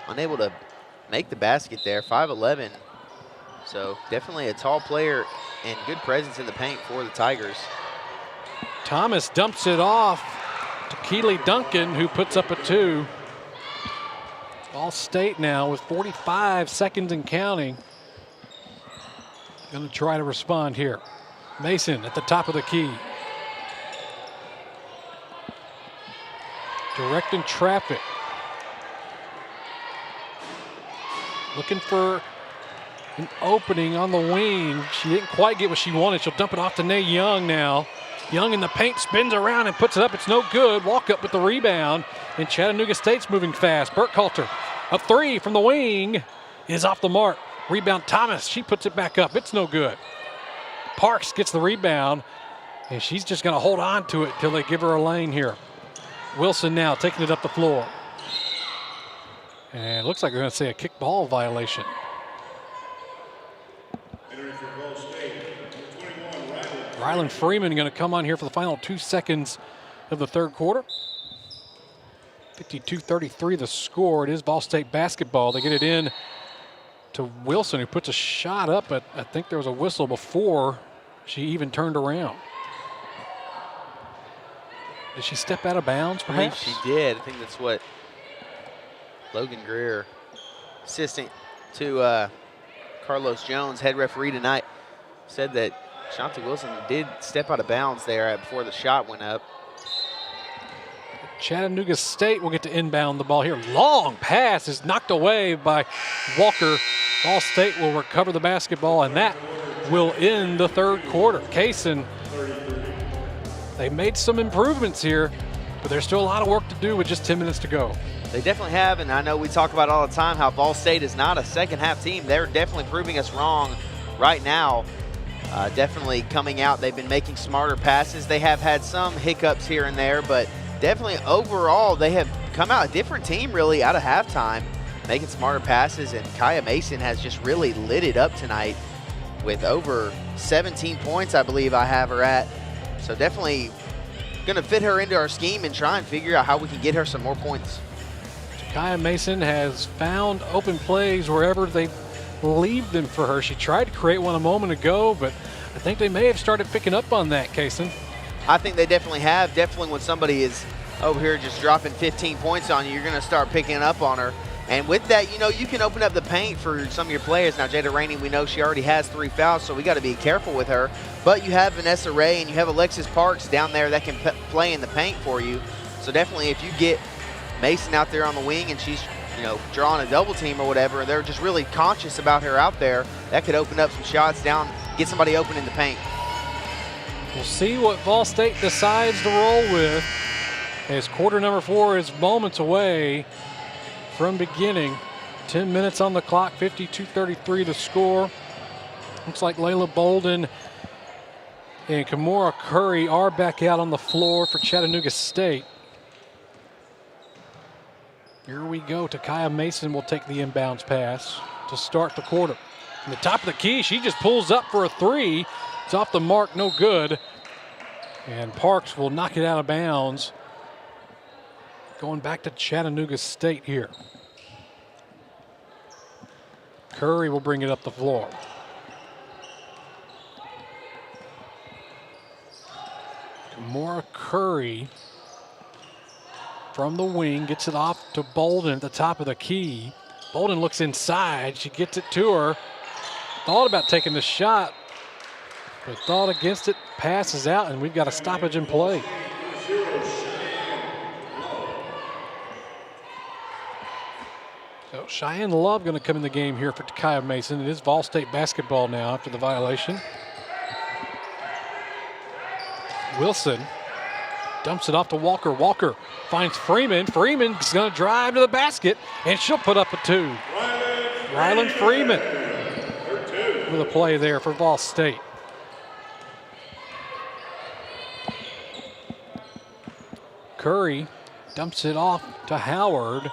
Unable to make the basket there. 5'11". So definitely a tall player and good presence in the paint for the Tigers. Thomas dumps it off to Keely Duncan, who puts up a 2. Ball State now with 45 seconds and counting. Going to try to respond here. Mason at the top of the key. Directing traffic. Looking for an opening on the wing. She didn't quite get what she wanted. She'll dump it off to Nay Young now. Young in the paint, spins around and puts it up. It's no good. Walkup with the rebound. And Chattanooga State's moving fast. Burkhalter, a 3 from the wing is off the mark. Rebound Thomas, she puts it back up. It's no good. Parks gets the rebound, and she's just going to hold on to it till they give her a lane here. Wilson now taking it up the floor. And it looks like they're going to say a kick ball violation. Entering for Vol State, number 21, Rylan Freeman going to come on here for the final 2 seconds of the third quarter. 52-33 the score. It is Ball State basketball. They get it in to Wilson, who puts a shot up, but I think there was a whistle before she even turned around. Did she step out of bounds, perhaps? I believe she did. I think that's what Logan Greer, assistant to Carlos Jones, head referee tonight, said that Shanti Wilson did step out of bounds there before the shot went up. Chattanooga State will get to inbound the ball here. Long pass is knocked away by Walker. Ball State will recover the basketball, and that will end the third quarter. Kaysen, they made some improvements here, but there's still a lot of work to do with just 10 minutes to go. They definitely have, and I know we talk about it all the time how Ball State is not a second-half team. They're definitely proving us wrong right now. Definitely coming out, they've been making smarter passes. They have had some hiccups here and there, but definitely overall, they have come out a different team really out of halftime, making smarter passes, and Kaya Mason has just really lit it up tonight with over 17 points, I believe I have her at. So definitely going to fit her into our scheme and try and figure out how we can get her some more points. Kaya Mason has found open plays wherever they leave them for her. She tried to create one a moment ago, but I think they may have started picking up on that, Kaysen. I think they definitely have. Definitely when somebody is over here just dropping 15 points on you, you're going to start picking up on her. And with that, you can open up the paint for some of your players. Now, Jada Rainey, we know she already has 3 fouls, so we got to be careful with her. But you have Vanessa Ray and you have Alexis Parks down there that can play in the paint for you. So definitely if you get Mason out there on the wing and she's, drawing a double team or whatever, and they're just really conscious about her out there, that could open up some shots down, get somebody open in the paint. We'll see what Vol State decides to roll with, as quarter number 4 is moments away from beginning. 10 minutes on the clock, 52-33 the score. Looks like Layla Bolden and Kimora Curry are back out on the floor for Chattanooga State. Here we go. Takaya Mason will take the inbounds pass to start the quarter. From the top of the key, she just pulls up for a three. It's off the mark, no good. And Parks will knock it out of bounds. Going back to Chattanooga State here. Curry will bring it up the floor. More Curry from the wing, gets it off to Bolden at the top of the key. Bolden looks inside, she gets it to her. Thought about taking the shot, but thought against it, passes out, and we've got a stoppage in play. So Cheyenne Love going to come in the game here for Takaya Mason. It is VolState basketball now after the violation. Wilson dumps it off to Walker. Walker finds Freeman. Freeman's going to drive to the basket, and she'll put up a two. Rylan Freeman with a play there for VolState. Curry dumps it off to Howard.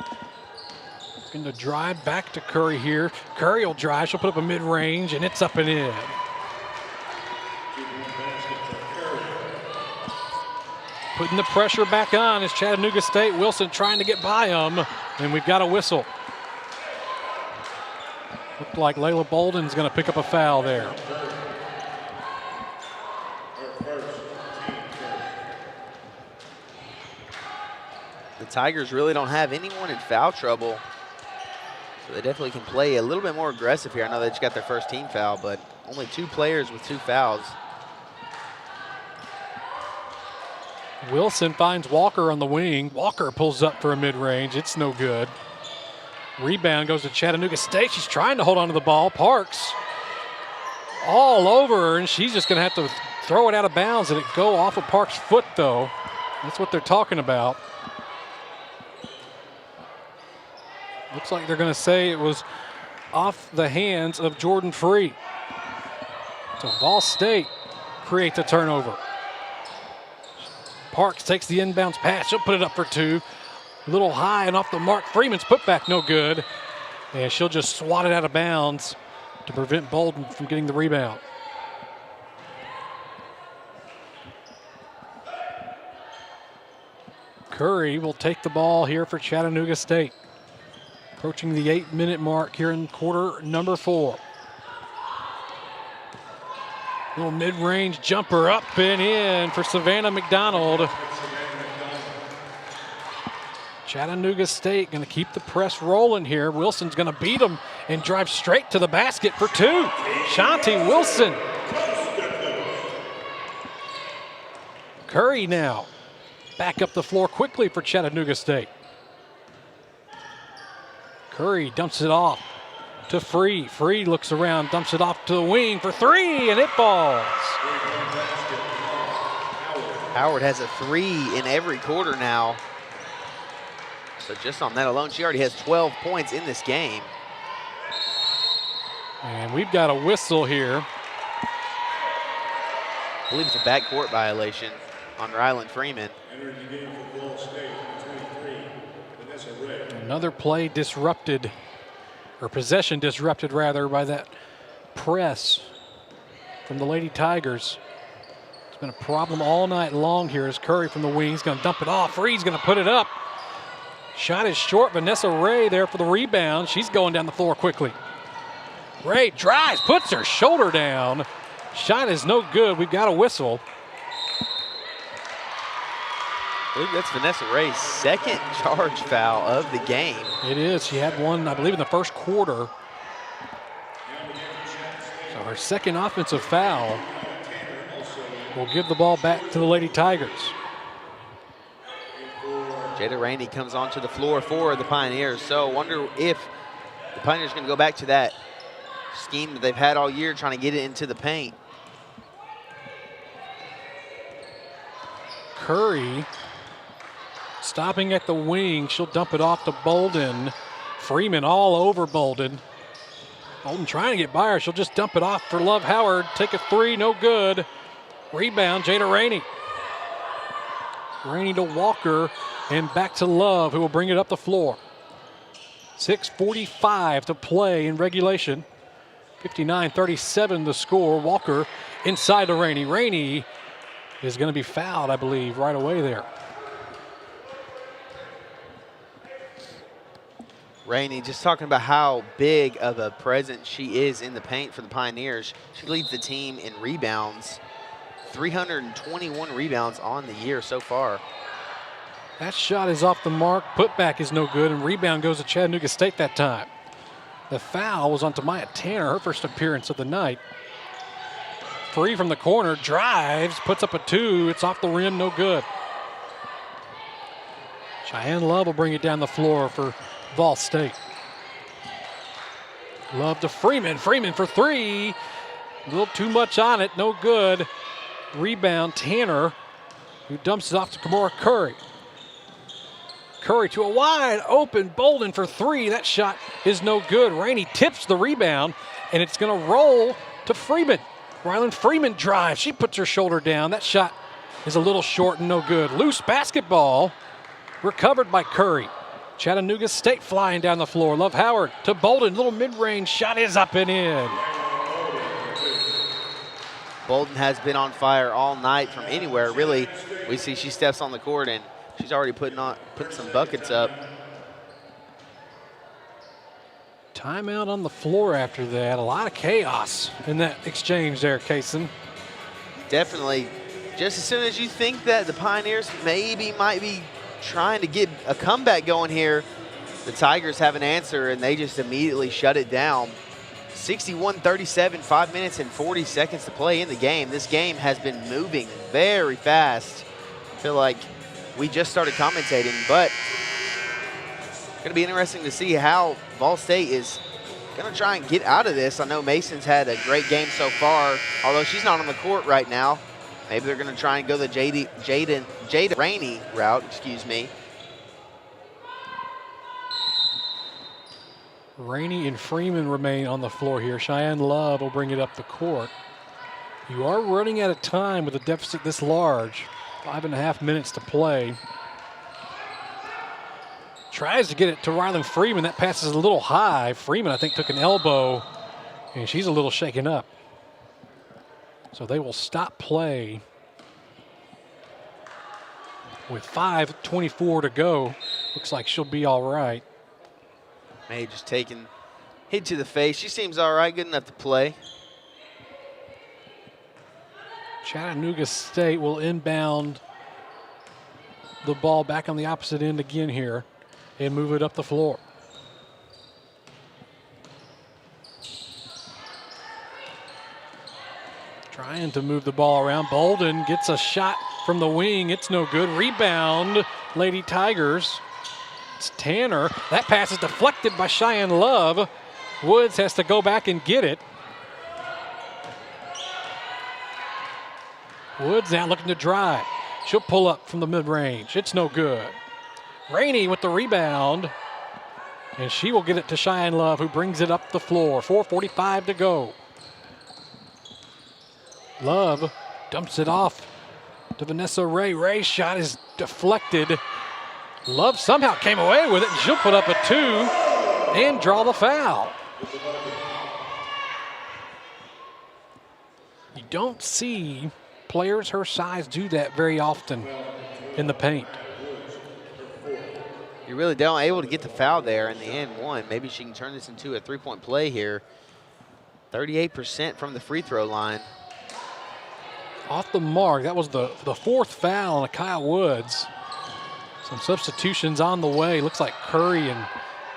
Going to drive back to Curry here. Curry will drive. She'll put up a mid-range, and it's up and in. Putting the pressure back on is Chattanooga State. Wilson trying to get by them, and we've got a whistle. Looked like Layla Bolden's going to pick up a foul there. The Tigers really don't have anyone in foul trouble, so they definitely can play a little bit more aggressive here. I know they just got their first team foul, but only 2 players with 2 fouls. Wilson finds Walker on the wing. Walker pulls up for a mid-range. It's no good. Rebound goes to Chattanooga State. She's trying to hold on to the ball. Parks all over her, and she's just going to have to throw it out of bounds. And it go off of Parks' foot, though. That's what they're talking about. Looks like they're going to say it was off the hands of Jordan Free. So VolState creates a turnover. Parks takes the inbounds pass. She'll put it up for 2. A little high and off the mark. Freeman's putback no good. And she'll just swat it out of bounds to prevent Bolden from getting the rebound. Curry will take the ball here for Chattanooga State. Approaching the 8-minute mark here in quarter number 4. Little mid-range jumper up and in for Savannah McDonald. Chattanooga State going to keep the press rolling here. Wilson's going to beat them and drive straight to the basket for 2. Shanti Wilson. Curry now back up the floor quickly for Chattanooga State. Curry dumps it off to Free. Free looks around, dumps it off to the wing for 3, and it falls. Howard has a 3 in every quarter now. So just on that alone, she already has 12 points in this game. And we've got a whistle here. I believe it's a backcourt violation on Rylan Freeman. Entering the game for VolState, 23, Vanessa Ray. Another play disrupted, or possession disrupted rather, by that press from the Lady Tigers. It's been a problem all night long here as Curry from the wing is going to dump it off. Free's going to put it up. Shot is short. Vanessa Ray there for the rebound. She's going down the floor quickly. Ray drives, puts her shoulder down. Shot is no good. We've got a whistle. I believe that's Vanessa Ray's second charge foul of the game. It is. She had one, I believe, in the first quarter. So her second offensive foul will give the ball back to the Lady Tigers. Jada Rainey comes onto the floor for the Pioneers. So I wonder if the Pioneers are going to go back to that scheme that they've had all year, trying to get it into the paint. Curry stopping at the wing. She'll dump it off to Bolden. Freeman all over Bolden. Bolden trying to get by her. She'll just dump it off for Love Howard. Take a 3, no good. Rebound, Jada Rainey. Rainey to Walker and back to Love, who will bring it up the floor. 6:45 to play in regulation. 59-37 the score. Walker inside to Rainey. Rainey is going to be fouled, I believe, right away there. Rainey, just talking about how big of a presence she is in the paint for the Pioneers. She leads the team in rebounds, 321 rebounds on the year so far. That shot is off the mark. Putback is no good, and rebound goes to Chattanooga State that time. The foul was on Tamaya Tanner, her first appearance of the night. Free from the corner, drives, puts up a two. It's off the rim, no good. Cheyenne Love will bring it down the floor for VolState. Love to Freeman. Freeman for three. A little too much on it, no good. Rebound, Tanner, who dumps it off to Kimora Curry. Curry to a wide open Bolden for three. That shot is no good. Rainey tips the rebound, and it's going to roll to Freeman. Rylan Freeman drives. She puts her shoulder down. That shot is a little short and no good. Loose basketball recovered by Curry. Chattanooga State flying down the floor. Love Howard to Bolden. Little mid-range shot is up and in. Bolden has been on fire all night from anywhere. Really, we see she steps on the court and she's already putting some buckets up. Timeout on the floor after that. A lot of chaos in that exchange there, Kaysen. Definitely. Just as soon as you think that the Pioneers might be trying to get a comeback going here, the Tigers have an answer and they just immediately shut it down. 61-37, 5 minutes and 40 seconds to play in the game. This game has been moving very fast. I feel like we just started commentating, but it's going to be interesting to see how VolState is going to try and get out of this. I know Mason's had a great game so far, although she's not on the court right now. Maybe they're going to try and go the Jada Rainey route, excuse me. Rainey and Freeman remain on the floor here. Cheyenne Love will bring it up the court. You are running out of time with a deficit this large. 5.5 minutes to play. Tries to get it to Rylan Freeman. That pass is a little high. Freeman, I think, took an elbow, and she's a little shaken up. So they will stop play with 5:24 to go. Looks like she'll be all right. May just taking hit to the face. She seems all right, good enough to play. Chattanooga State will inbound the ball back on the opposite end again here and move it up the floor. Trying to move the ball around. Bolden gets a shot from the wing. It's no good. Rebound, Lady Tigers. It's Tanner. That pass is deflected by Cheyenne Love. Woods has to go back and get it. Woods now looking to drive. She'll pull up from the mid-range. It's no good. Rainey with the rebound. And she will get it to Cheyenne Love, who brings it up the floor. 4:45 to go. Love dumps it off to Vanessa Ray. Ray's shot is deflected. Love somehow came away with it, and she'll put up a two and draw the foul. You don't see players her size do that very often in the paint. You really don't able to get the foul there in the end one. Maybe she can turn this into a three-point play here. 38% from the free throw line. Off the mark. That was the fourth foul on Kyle Woods. Some substitutions on the way. Looks like Curry and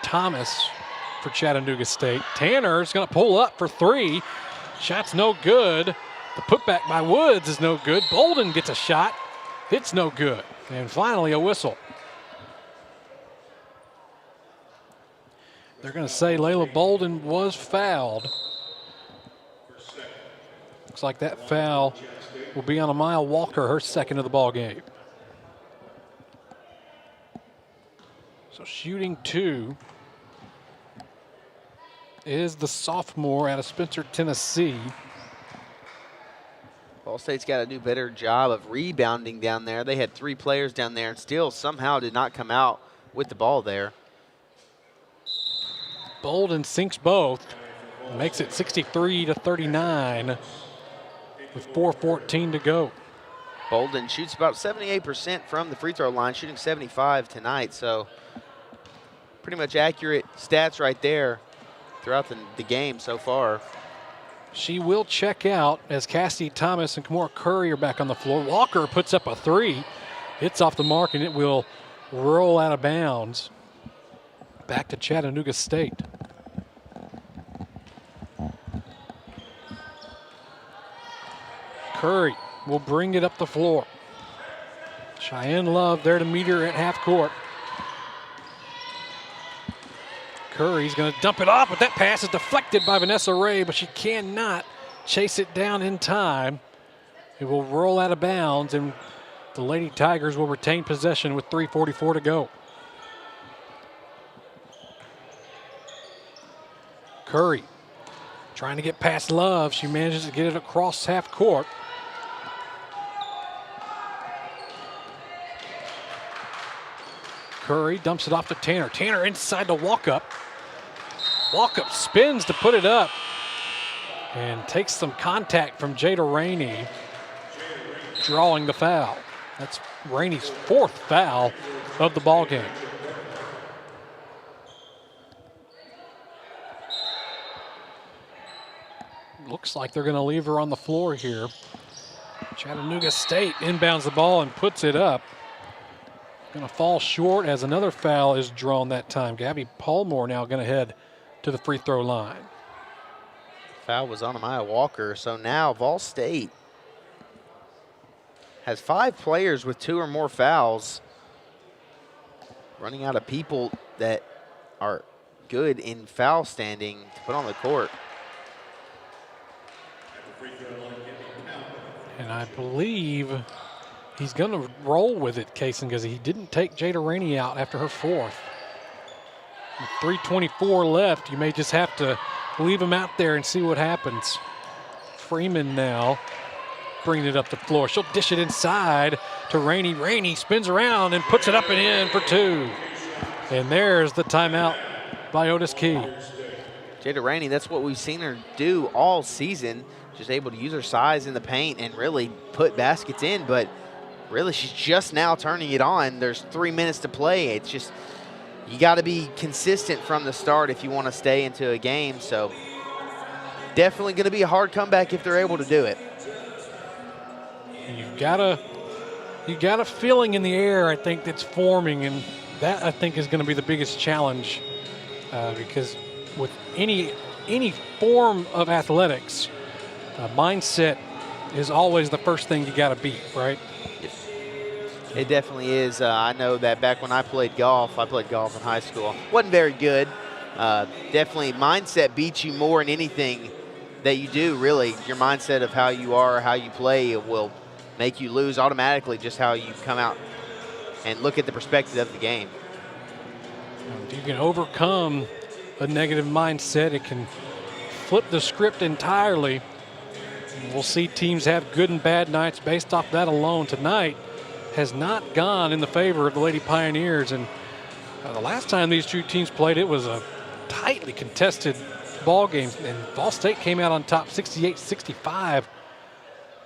Thomas for Chattanooga State. Tanner's going to pull up for three. Shot's no good. The putback by Woods is no good. Bolden gets a shot. It's no good. And finally a whistle. They're going to say Layla Bolden was fouled. Looks like that foul will be on Amaya Walker, her second of the ball game. So shooting two is the sophomore out of Spencer, Tennessee. Ball State's got to do a better job of rebounding down there. They had three players down there and still somehow did not come out with the ball there. Bolden sinks both. Makes it 63-39 with 4:14 to go. Bolden shoots about 78% from the free throw line, shooting 75 tonight. So pretty much accurate stats right there throughout the game so far. She will check out as Cassidy Thomas and Kimora Curry are back on the floor. Walker puts up a three. It's off the mark, and it will roll out of bounds. Back to Chattanooga State. Curry will bring it up the floor. Cheyenne Love there to meet her at half court. Curry's going to dump it off, but that pass is deflected by Vanessa Ray, but she cannot chase it down in time. It will roll out of bounds, and the Lady Tigers will retain possession with 3:44 to go. Curry trying to get past Love. She manages to get it across half court. Curry dumps it off to Tanner. Tanner inside the walk-up. Walk-up spins to put it up and takes some contact from Jada Rainey, drawing the foul. That's Rainey's fourth foul of the ball game. Looks like they're going to leave her on the floor here. Chattanooga State inbounds the ball and puts it up. Going to fall short as another foul is drawn that time. Gabby Palmore now going to head to the free throw line. Foul was on Amaya Walker. So now VolState has 5 players with 2 or more fouls. Running out of people that are good in foul standing to put on the court. And I believe he's going to roll with it, Kaysen, because he didn't take Jada Rainey out after her fourth. With 3:24 left, you may just have to leave him out there and see what happens. Freeman now bringing it up the floor. She'll dish it inside to Rainey. Rainey spins around and puts it up and in for 2. And there's the timeout by Otis Key. Jada Rainey, that's what we've seen her do all season. She's able to use her size in the paint and really put baskets in, but really she's just now turning it on. There's 3 minutes to play. It's just, you got to be consistent from the start if you want to stay into a game. So definitely going to be a hard comeback if they're able to do it. You got a feeling in the air, I think, that's forming, and that, I think, is going to be the biggest challenge because with any form of athletics, mindset is always the first thing you got to beat, right? It definitely is. I know that back when I played golf in high school. Wasn't very good. Definitely mindset beats you more in anything that you do, really. Your mindset of how you are, how you play will make you lose automatically, just how you come out and look at the perspective of the game. If you can overcome a negative mindset, it can flip the script entirely. We'll see teams have good and bad nights based off that alone. Tonight has not gone in the favor of the Lady Pioneers, and the last time these two teams played, it was a tightly contested ball game, and VolState came out on top 68-65.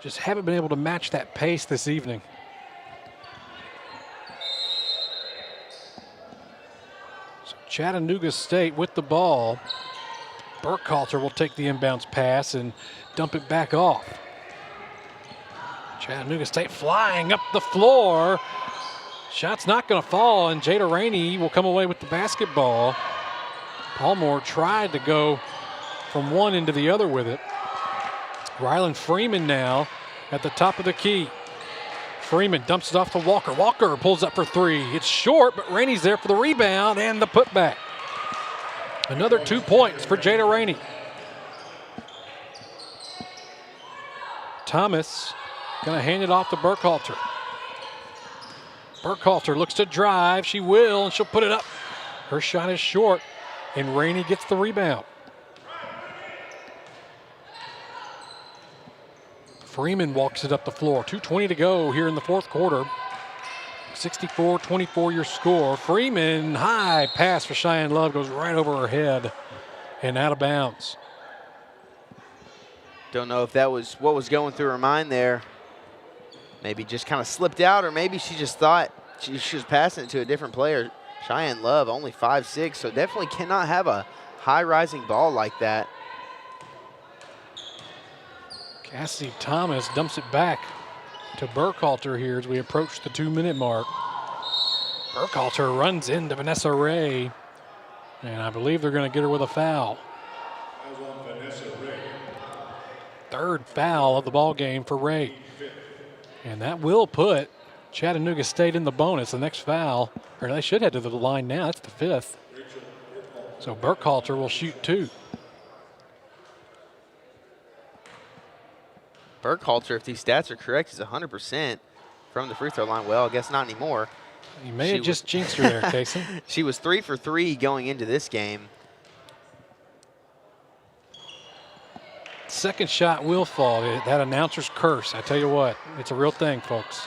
Just haven't been able to match that pace this evening. So Chattanooga State with the ball. Burkhalter will take the inbounds pass and dump it back off. Chattanooga State flying up the floor. Shot's not going to fall, and Jada Rainey will come away with the basketball. Palmore tried to go from one into the other with it. Rylan Freeman now at the top of the key. Freeman dumps it off to Walker. Walker pulls up for 3. It's short, but Rainey's there for the rebound and the putback. Another 2 points for Jada Rainey. Thomas gonna hand it off to Burkhalter. Burkhalter looks to drive. She will, and she'll put it up. Her shot is short, and Rainey gets the rebound. Freeman walks it up the floor. 2:20 to go here in the fourth quarter. 64-24 your score. Freeman, high pass for Cheyenne Love, goes right over her head and out of bounds. Don't know if that was what was going through her mind there. Maybe just kind of slipped out, or maybe she just thought she was passing it to a different player. Cheyenne Love, only 5'6", so definitely cannot have a high-rising ball like that. Cassidy Thomas dumps it back to Burkhalter here as we approach the 2-minute mark. Burkhalter runs into Vanessa Ray, and I believe they're going to get her with a foul. That was on Vanessa Ray. Third foul of the ball game for Ray. And that will put Chattanooga State in the bonus. The next foul, or they should head to the line now. That's the 5th. So Burkhalter will shoot 2. Burkhalter, if these stats are correct, is 100% from the free throw line. Well, I guess not anymore. You may have just jinxed her there, Kaysen. She was 3 for 3 going into this game. Second shot will fall. That announcer's curse. I tell you what, it's a real thing, folks.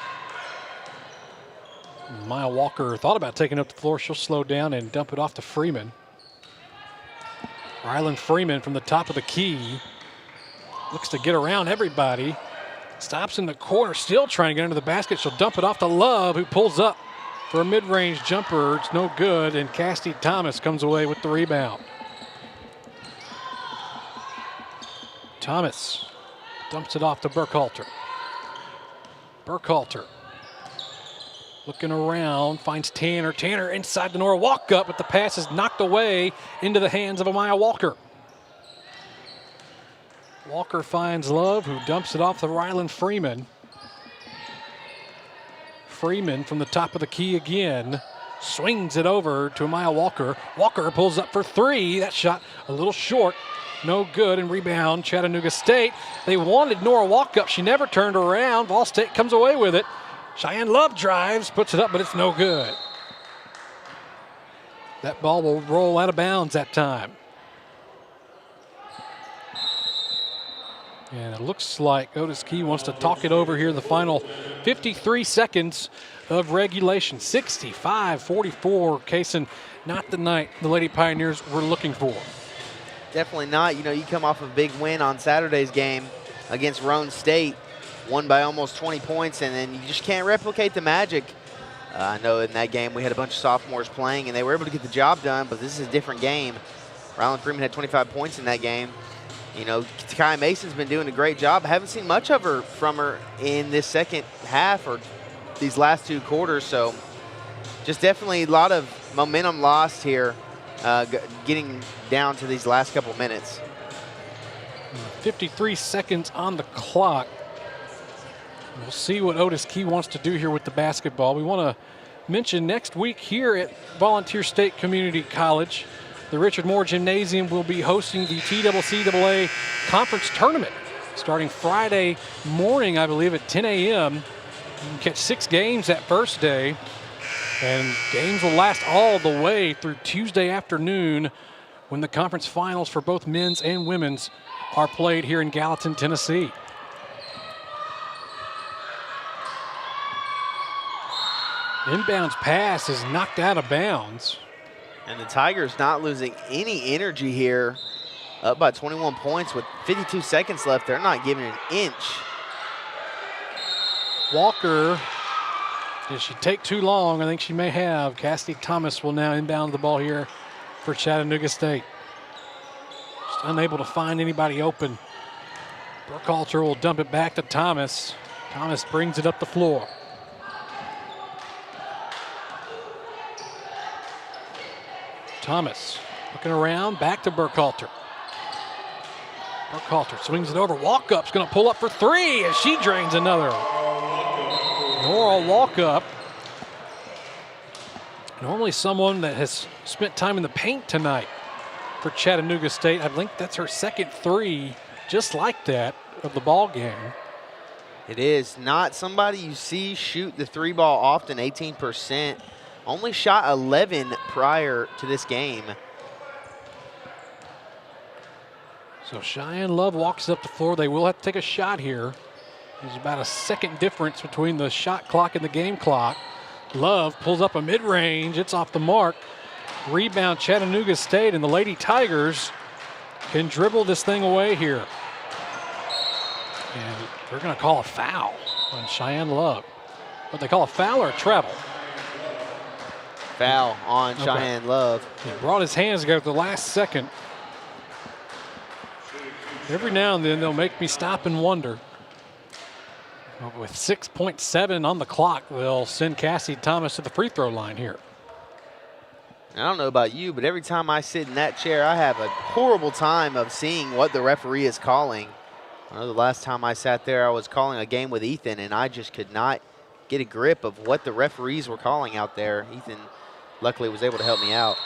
Maya Walker thought about taking up the floor. She'll slow down and dump it off to Freeman. Rylan Freeman from the top of the key. Looks to get around everybody. Stops in the corner, still trying to get under the basket. She'll dump it off to Love, who pulls up for a mid-range jumper. It's no good, and Cassidy Thomas comes away with the rebound. Thomas dumps it off to Burkhalter. Burkhalter looking around, finds Tanner. Tanner inside the Nora walk up, but the pass is knocked away into the hands of Amaya Walker. Walker finds Love, who dumps it off to Rylan Freeman. Freeman from the top of the key again. Swings it over to Amaya Walker. Walker pulls up for 3. That shot a little short. No good, and rebound Chattanooga State. They wanted Nora Walkup. She never turned around. VolState comes away with it. Cheyenne Love drives, puts it up, but it's no good. That ball will roll out of bounds that time. And it looks like Otis Key wants to talk it over here. The final 53 seconds of regulation. 65-44. Kaysen, not the night the Lady Pioneers were looking for. Definitely not. You know, you come off a big win on Saturday's game against Roane State, won by almost 20 points, and then you just can't replicate the magic. I know in that game we had a bunch of sophomores playing, and they were able to get the job done, but this is a different game. Rylan Freeman had 25 points in that game. You know, Takai Mason's been doing a great job. I haven't seen much of her from her in this second half or these last 2 quarters, so just definitely a lot of momentum lost here. Getting down to these last couple minutes. 53 seconds on the clock. We'll see what Otis Key wants to do here with the basketball. We want to mention next week here at Volunteer State Community College, the Richard Moore Gymnasium will be hosting the TCCAA Conference Tournament starting Friday morning, I believe, at 10 a.m. You can catch 6 games that first day. And games will last all the way through Tuesday afternoon when the conference finals for both men's and women's are played here in Gallatin, Tennessee. Inbounds pass is knocked out of bounds. And the Tigers not losing any energy here. Up by 21 points with 52 seconds left. They're not giving an inch. Walker, did she take too long? I think she may have. Cassidy Thomas will now inbound the ball here for Chattanooga State. Just unable to find anybody open. Burkhalter will dump it back to Thomas. Thomas brings it up the floor. Thomas looking around, back to Burkhalter. Burkhalter swings it over. Walkup's going to pull up for 3 as she drains another. Nora Walkup, normally someone that has spent time in the paint tonight for Chattanooga State. I think that's her second 3 just like that of the ball game. It is not somebody you see shoot the 3 ball often, 18%. Only shot 11 prior to this game. So Cheyenne Love walks up the floor. They will have to take a shot here. There's about a second difference between the shot clock and the game clock. Love pulls up a mid-range. It's off the mark. Rebound Chattanooga State, and the Lady Tigers can dribble this thing away here. And they're going to call a foul on Cheyenne Love. What they call a foul or a travel? Foul on Cheyenne Love. He brought his hands together at the last second. Every now and then they'll make me stop and wonder. With 6.7 on the clock, they'll send Cassie Thomas to the free throw line here. I don't know about you, but every time I sit in that chair, I have a horrible time of seeing what the referee is calling. I know the last time I sat there, I was calling a game with Ethan, and I just could not get a grip of what the referees were calling out there. Ethan luckily was able to help me out.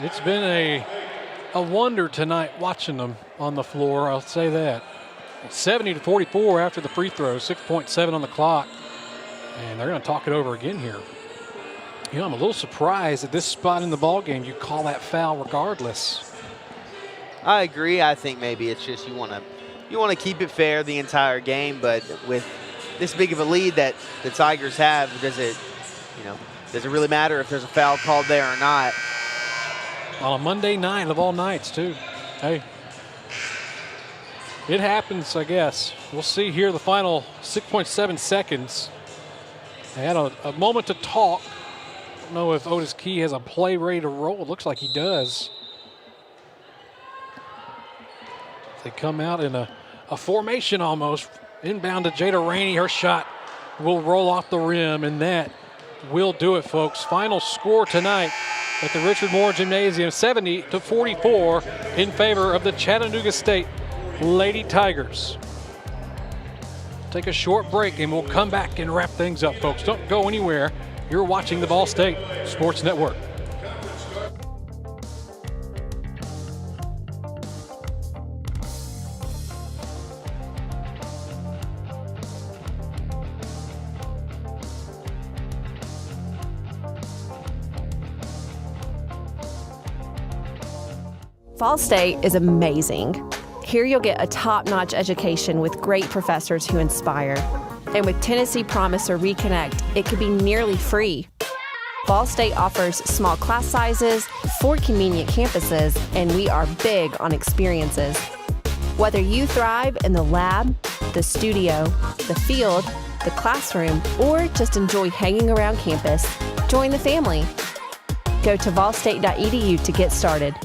It's been a wonder tonight watching them on the floor, I'll say that. 70-44 after the free throw, 6.7 on the clock. And they're going to talk it over again here. You know, I'm a little surprised at this spot in the ball game you call that foul regardless. I agree. I think maybe it's just you want to keep it fair the entire game, but with this big of a lead that the Tigers have, does it really matter if there's a foul called there or not? On a Monday night of all nights, too. Hey, it happens, I guess. We'll see here the final 6.7 seconds. They had a moment to talk. Don't know if Otis Key has a play ready to roll. It looks like he does. They come out in a formation almost. Inbound to Jada Rainey. Her shot will roll off the rim, and that will do it, folks. Final score tonight at the Richard Moore Gymnasium, 70-44 in favor of the Chattanooga State Lady Tigers. Take a short break, and we'll come back and wrap things up, folks. Don't go anywhere. You're watching the VolState Sports Network. VolState is amazing. Here you'll get a top-notch education with great professors who inspire. And with Tennessee Promise or Reconnect, it could be nearly free. VolState offers small class sizes, 4 convenient campuses, and we are big on experiences. Whether you thrive in the lab, the studio, the field, the classroom, or just enjoy hanging around campus, join the family. Go to volstate.edu to get started.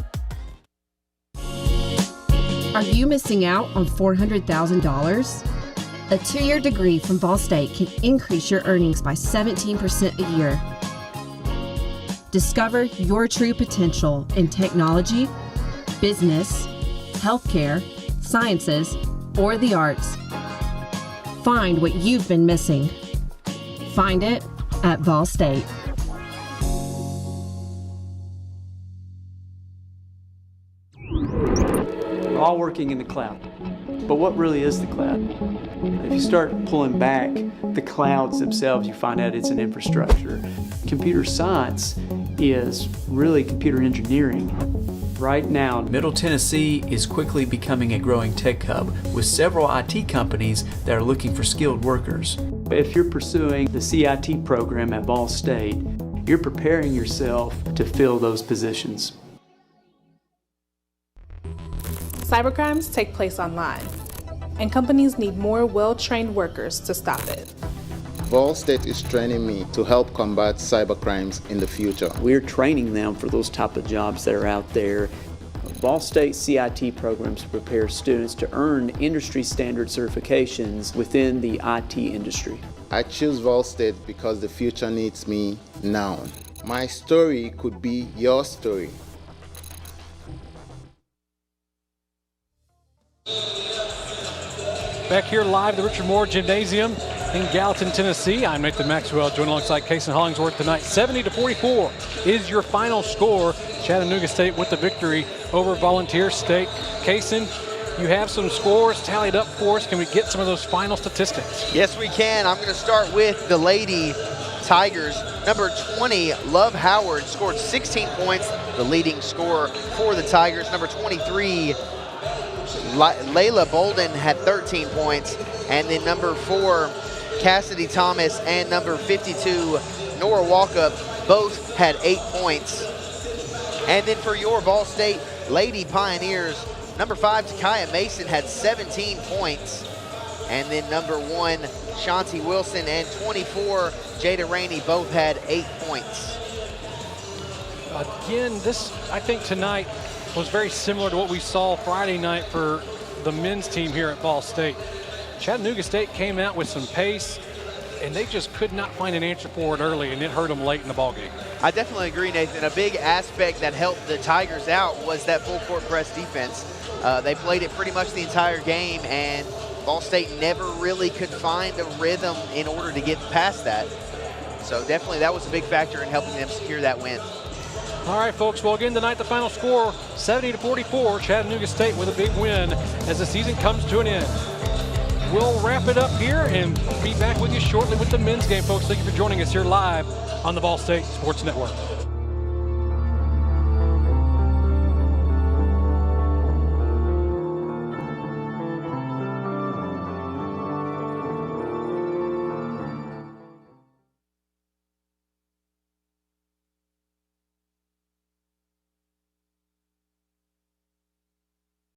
Are you missing out on $400,000? A 2-year degree from VolState can increase your earnings by 17% a year. Discover your true potential in technology, business, healthcare, sciences, or the arts. Find what you've been missing. Find it at VolState. We're all working in the cloud. But what really is the cloud? If you start pulling back the clouds themselves, you find out it's an infrastructure. Computer science is really computer engineering. Right now, Middle Tennessee is quickly becoming a growing tech hub with several IT companies that are looking for skilled workers. if you're pursuing the CIT program at VolState, you're preparing yourself to fill those positions. Cybercrimes take place online, and companies need more well-trained workers to stop it. VolState is training me to help combat cybercrimes in the future. We're training them for those type of jobs that are out there. VolState CIT programs prepare students to earn industry standard certifications within the IT industry. I choose VolState because the future needs me now. My story could be your story. Back here live at the Richard Moore Gymnasium in Gallatin, Tennessee. I'm Nathan Maxwell, joined alongside Kason Hollingsworth tonight. 70-44 is your final score. Chattanooga State with the victory over Volunteer State. Kason, you have some scores tallied up for us. Can we get some of those final statistics? Yes, we can. I'm going to start with the Lady Tigers. Number 20, Love Howard, scored 16 points, the leading scorer for the Tigers. Number 23, Layla Bolden had 13 points. And then number 4, Cassidy Thomas, and number 52, Nora Walkup, both had 8 points. And then for your VolState Lady Pioneers, Number 5, Takaya Mason had 17 points. And then number 1, Shanti Wilson, and 24, Jada Rainey, both had 8 points. Again, this, I think tonight was very similar to what we saw Friday night for the men's team here at VolState. Chattanooga State came out with some pace, and they just could not find an answer for it early, and it hurt them late in the ballgame. I definitely agree, Nathan. A big aspect that helped the Tigers out was that full court press defense. They played it pretty much the entire game, and VolState never really could find a rhythm in order to get past that. So definitely that was a big factor in helping them secure that win. All right, folks. Well, again, tonight the final score, 70-44, Chattanooga State with a big win as the season comes to an end. We'll wrap it up here and be back with you shortly with the men's game, folks. Thank you for joining us here live on the VolState Sports Network.